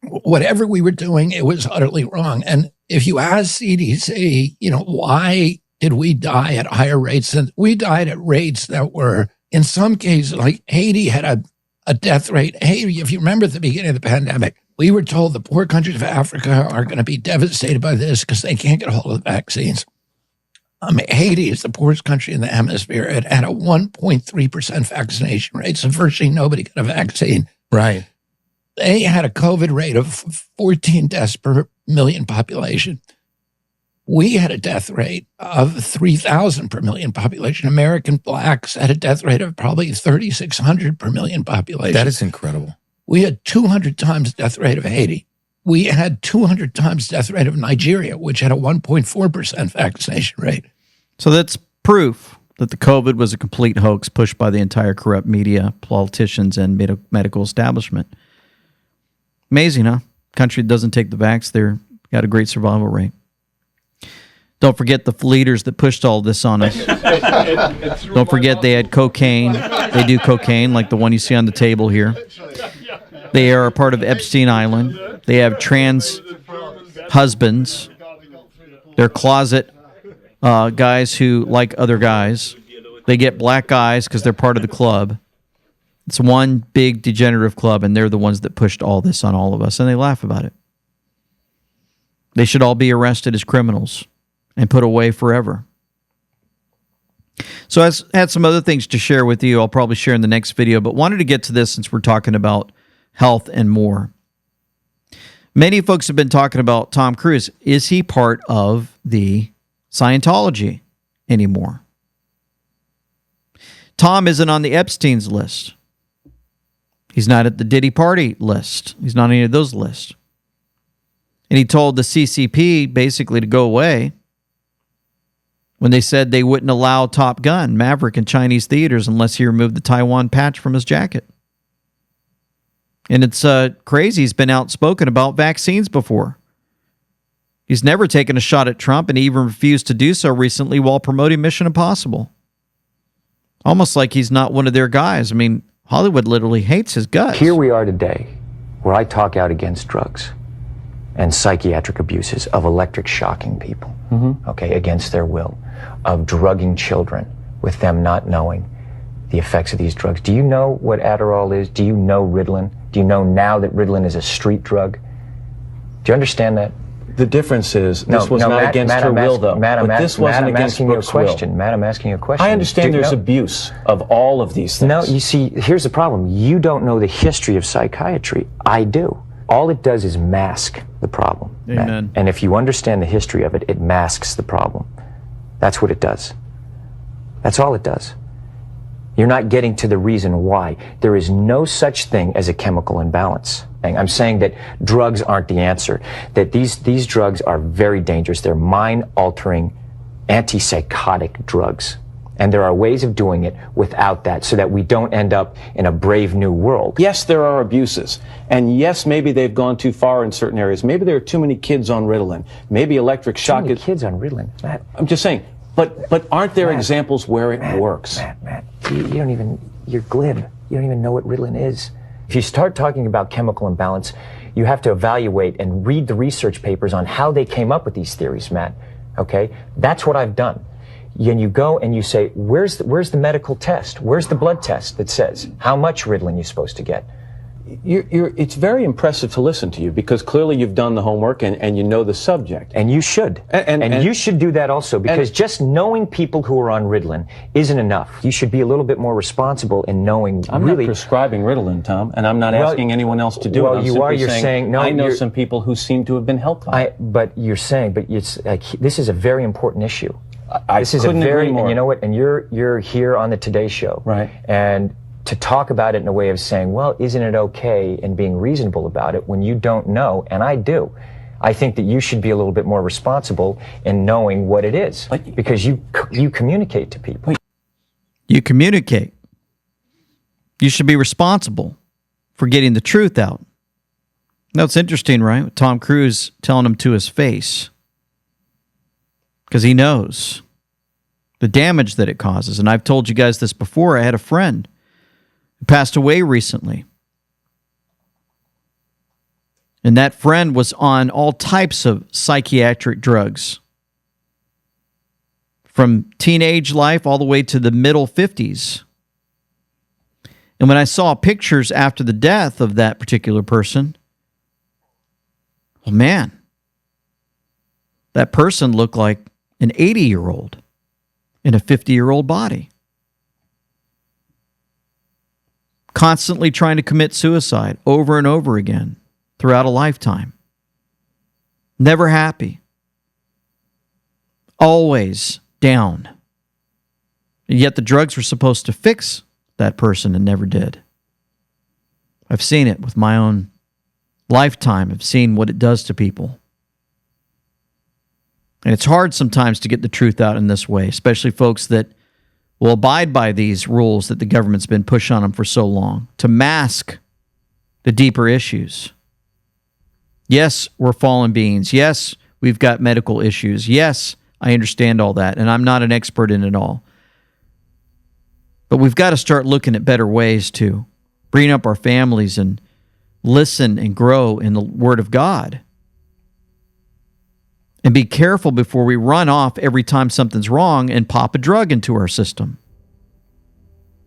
Whatever we were doing, it was utterly wrong. And if you ask CDC, why did we die at higher rates? And we died at rates that were, in some cases, like Haiti had a death rate. Haiti, if you remember at the beginning of the pandemic, we were told the poor countries of Africa are going to be devastated by this because they can't get a hold of the vaccines. Haiti is the poorest country in the hemisphere. It had a 1.3% vaccination rate, so virtually nobody got a vaccine. Right. They had a COVID rate of 14 deaths per million population. We had a death rate of 3,000 per million population. American blacks had a death rate of probably 3,600 per million population. That is incredible. We had 200 times death rate of Haiti. We had 200 times death rate of Nigeria, which had a 1.4% vaccination rate. So that's proof that the COVID was a complete hoax pushed by the entire corrupt media, politicians, and medical establishment. Amazing, huh? Country that doesn't take the vax, they've got a great survival rate. Don't forget the leaders that pushed all this on us. Don't forget they had cocaine. They do cocaine like the one you see on the table here. They are a part of Epstein Island. They have trans husbands. They're closet guys who like other guys. They get black guys because they're part of the club. It's one big degenerative club, and they're the ones that pushed all this on all of us, and they laugh about it. They should all be arrested as criminals and put away forever. So I had some other things to share with you. I'll probably share in the next video, but wanted to get to this since we're talking about health and more. Many folks have been talking about Tom Cruise. Is he part of the Scientology anymore? Tom isn't on the Epstein's list. He's not at the Diddy Party list. He's not on any of those lists. And he told the CCP basically to go away when they said they wouldn't allow Top Gun, Maverick, in Chinese theaters unless he removed the Taiwan patch from his jacket. And it's crazy. He's been outspoken about vaccines before. He's never taken a shot at Trump, and he even refused to do so recently while promoting Mission Impossible. Almost like he's not one of their guys. I mean, Hollywood literally hates his guts. Here we are today, where I talk out against drugs and psychiatric abuses, of electric shocking people, okay, against their will, of drugging children with them not knowing the effects of these drugs. Do you know what Adderall is? Do you know Ritalin? Do you know now that Ritalin is a street drug? Do you understand that? The difference is this was not against her will, though. But this wasn't against Brooke's will. Matt, I'm asking you a question. I understand there's abuse of all of these things. No, you see, here's the problem. You don't know the history of psychiatry. I do. All it does is mask the problem. Amen. Matt. And if you understand the history of it, it masks the problem. That's what it does. That's all it does. You're not getting to the reason why. There is no such thing as a chemical imbalance. I'm saying that drugs aren't the answer, that these drugs are very dangerous. They're mind-altering, antipsychotic drugs. And there are ways of doing it without that so that we don't end up in a brave new world. Yes, there are abuses. And yes, maybe they've gone too far in certain areas. Maybe there are too many kids on Ritalin. Maybe electric shock. Too many kids on Ritalin, Matt. I'm just saying, but aren't there examples where it works? Matt, you don't even, you're glib. You don't even know what Ritalin is. If you start talking about chemical imbalance, you have to evaluate and read the research papers on how they came up with these theories, Matt. Okay? That's what I've done. And you go and you say, where's the medical test? Where's the blood test that says how much Ritalin you're supposed to get? It's very impressive to listen to you because clearly you've done the homework and you know the subject. And you should. And you should do that also because just knowing people who are on Ritalin isn't enough. You should be a little bit more responsible in knowing I'm not prescribing Ritalin, Tom, and I'm not asking anyone else to do it. I'm you are. You're saying no. I know some people who seem to have been helped by it. But you're saying, but it's like this is a very important issue. This is a very, and you know what? And you're here on the Today Show, right? And to talk about it in a way of saying, well, isn't it okay, and being reasonable about it when you don't know, and I do. I think that you should be a little bit more responsible in knowing what it is because you communicate to people. You communicate. You should be responsible for getting the truth out. Now, it's interesting, right? With Tom Cruise telling him to his face because he knows the damage that it causes. And I've told you guys this before. I had a friend who passed away recently. And that friend was on all types of psychiatric drugs. From teenage life all the way to the middle 50s. And when I saw pictures after the death of that particular person, well, man, that person looked like an 80-year-old in a 50-year-old body. Constantly trying to commit suicide over and over again throughout a lifetime. Never happy. Always down. And yet the drugs were supposed to fix that person and never did. I've seen it with my own lifetime. I've seen what it does to people. And it's hard sometimes to get the truth out in this way, especially folks that will abide by these rules that the government's been pushing on them for so long, to mask the deeper issues. Yes, we're fallen beings. Yes, we've got medical issues. Yes, I understand all that, and I'm not an expert in it all. But we've got to start looking at better ways to bring up our families and listen and grow in the Word of God. And be careful before we run off every time something's wrong and pop a drug into our system.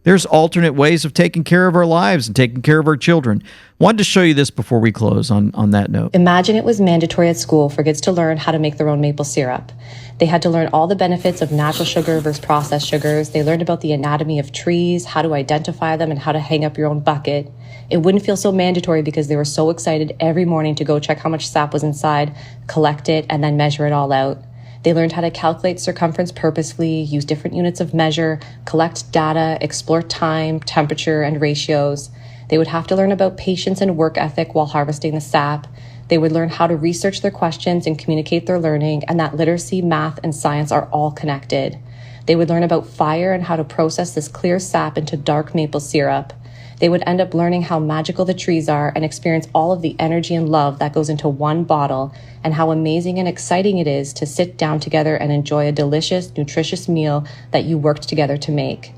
There's alternate ways of taking care of our lives and taking care of our children. Wanted to show you this before we close on that note. Imagine it was mandatory at school for kids to learn how to make their own maple syrup. They had to learn all the benefits of natural sugar versus processed sugars. They learned about the anatomy of trees, how to identify them, and how to hang up your own bucket. It wouldn't feel so mandatory because they were so excited every morning to go check how much sap was inside, collect it, and then measure it all out. They learned how to calculate circumference purposefully, use different units of measure, collect data, explore time, temperature, and ratios. They would have to learn about patience and work ethic while harvesting the sap. They would learn how to research their questions and communicate their learning, and that literacy, math, and science are all connected. They would learn about fire and how to process this clear sap into dark maple syrup. They would end up learning how magical the trees are and experience all of the energy and love that goes into one bottle, and how amazing and exciting it is to sit down together and enjoy a delicious, nutritious meal that you worked together to make.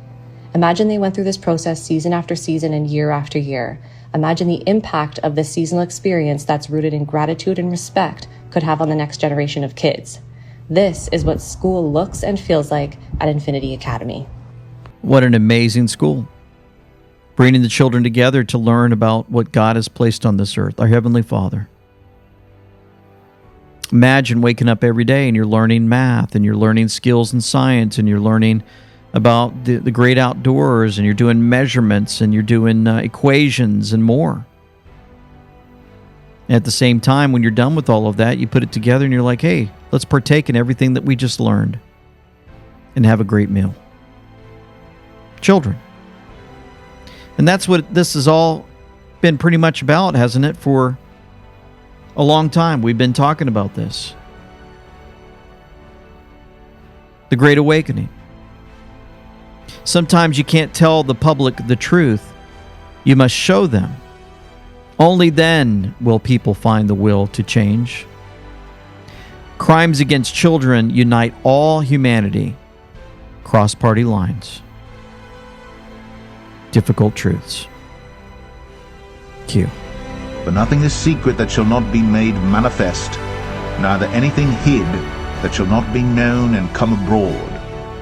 Imagine they went through this process season after season and year after year. Imagine the impact of this seasonal experience that's rooted in gratitude and respect could have on the next generation of kids. This is what school looks and feels like at Infinity Academy. What an amazing school. Bringing the children together to learn about what God has placed on this earth, our Heavenly Father. Imagine waking up every day and you're learning math and you're learning skills in science and you're learning about the great outdoors and you're doing measurements and you're doing equations and more. And at the same time, when you're done with all of that, you put it together and you're like, hey, let's partake in everything that we just learned and have a great meal. Children. And that's what this has all been pretty much about, hasn't it? For a long time, we've been talking about this. The Great Awakening. Sometimes you can't tell the public the truth. You must show them. Only then will people find the will to change. Crimes against children unite all humanity, cross party lines. Difficult truths. Q. For nothing is secret that shall not be made manifest, neither anything hid that shall not be known and come abroad.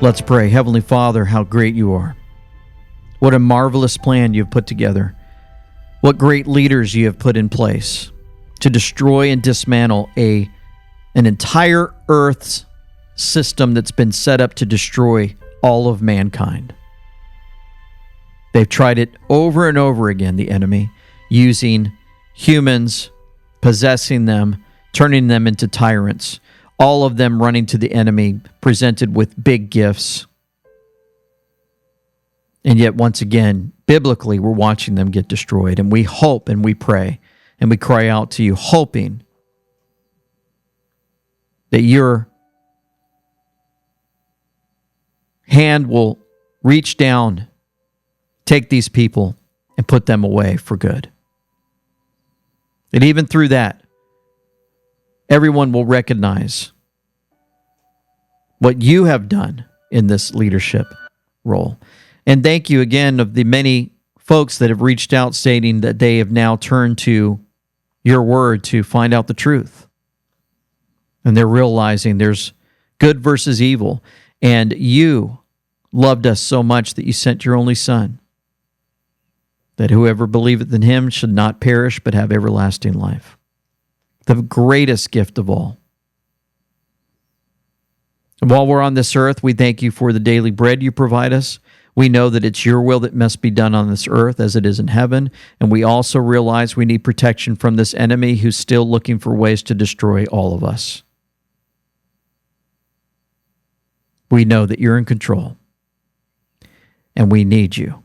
Let's pray. Heavenly Father, how great you are. What a marvelous plan you've put together. What great leaders you have put in place to destroy and dismantle an entire Earth's system that's been set up to destroy all of mankind. They've tried it over and over again, the enemy, using humans, possessing them, turning them into tyrants, all of them running to the enemy, presented with big gifts. And yet, once again, biblically, we're watching them get destroyed. And we hope and we pray and we cry out to you, hoping that your hand will reach down, take these people, and put them away for good. And even through that, everyone will recognize what you have done in this leadership role. And thank you again of the many folks that have reached out stating that they have now turned to your word to find out the truth. And they're realizing there's good versus evil. And you loved us so much that you sent your only Son, that whoever believeth in him should not perish but have everlasting life. The greatest gift of all. And while we're on this earth, we thank you for the daily bread you provide us. We know that it's your will that must be done on this earth as it is in heaven. And we also realize we need protection from this enemy who's still looking for ways to destroy all of us. We know that you're in control. And we need you.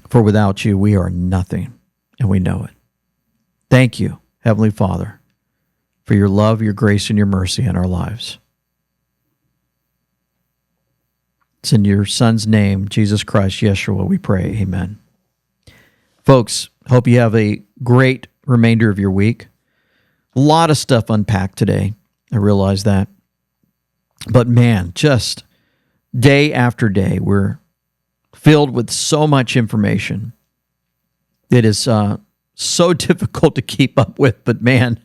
For without you, we are nothing. And we know it. Thank you, Heavenly Father, for your love, your grace, and your mercy in our lives. It's in your Son's name, Jesus Christ, Yeshua, we pray. Amen. Folks, hope you have a great remainder of your week. A lot of stuff unpacked today. I realize that. But man, just day after day, we're filled with so much information. It is so difficult to keep up with, but man,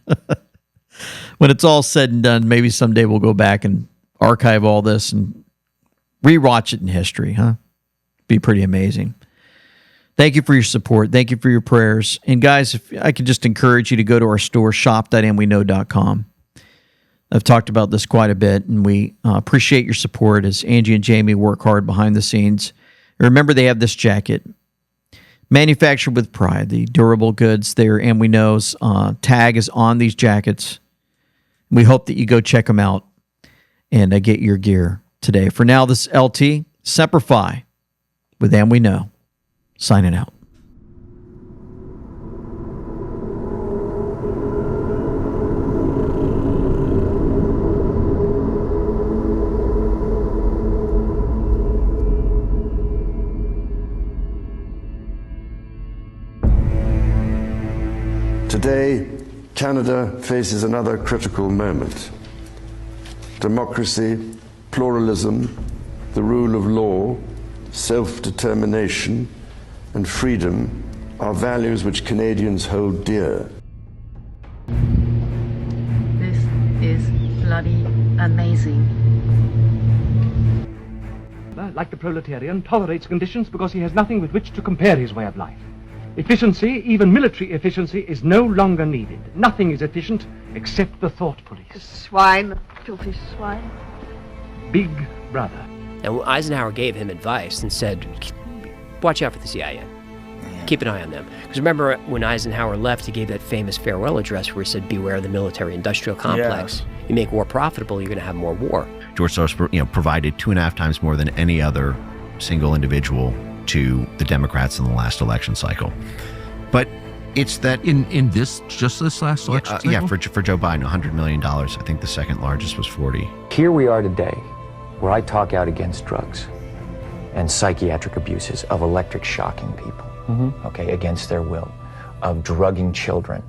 when it's all said and done, maybe someday we'll go back and archive all this and rewatch it in history, huh? Be pretty amazing. Thank you for your support. Thank you for your prayers. And guys, if I could just encourage you to go to our store, shop.andweknow.com. I've talked about this quite a bit, and we appreciate your support as Angie and Jamie work hard behind the scenes. Remember, they have this jacket, manufactured with pride, the durable goods there, and we know's tag is on these jackets. We hope that you go check them out and get your gear today. For now, this is LT Semper Fi with And We Know, signing out. Today, Canada faces another critical moment. Democracy, pluralism, the rule of law, self-determination, and freedom are values which Canadians hold dear. This is bloody amazing. Like the proletarian, tolerates conditions because he has nothing with which to compare his way of life. Efficiency, even military efficiency, is no longer needed. Nothing is efficient except the thought police. The swine, filthy swine. Big brother. And Eisenhower gave him advice and said, watch out for the CIA. Keep an eye on them. Because remember when Eisenhower left, he gave that famous farewell address where he said, beware the military-industrial complex. Yeah. You make war profitable, you're going to have more war. George Soros, provided 2.5 times more than any other single individual to the Democrats in the last election cycle. But it's that in this last election cycle? Yeah, for Joe Biden, $100 million. I think the second largest was 40. Here we are today, where I talk out against drugs and psychiatric abuses, of electric shocking people, okay, against their will, of drugging children.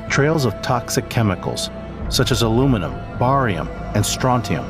Trails of toxic chemicals, such as aluminum, barium, and strontium,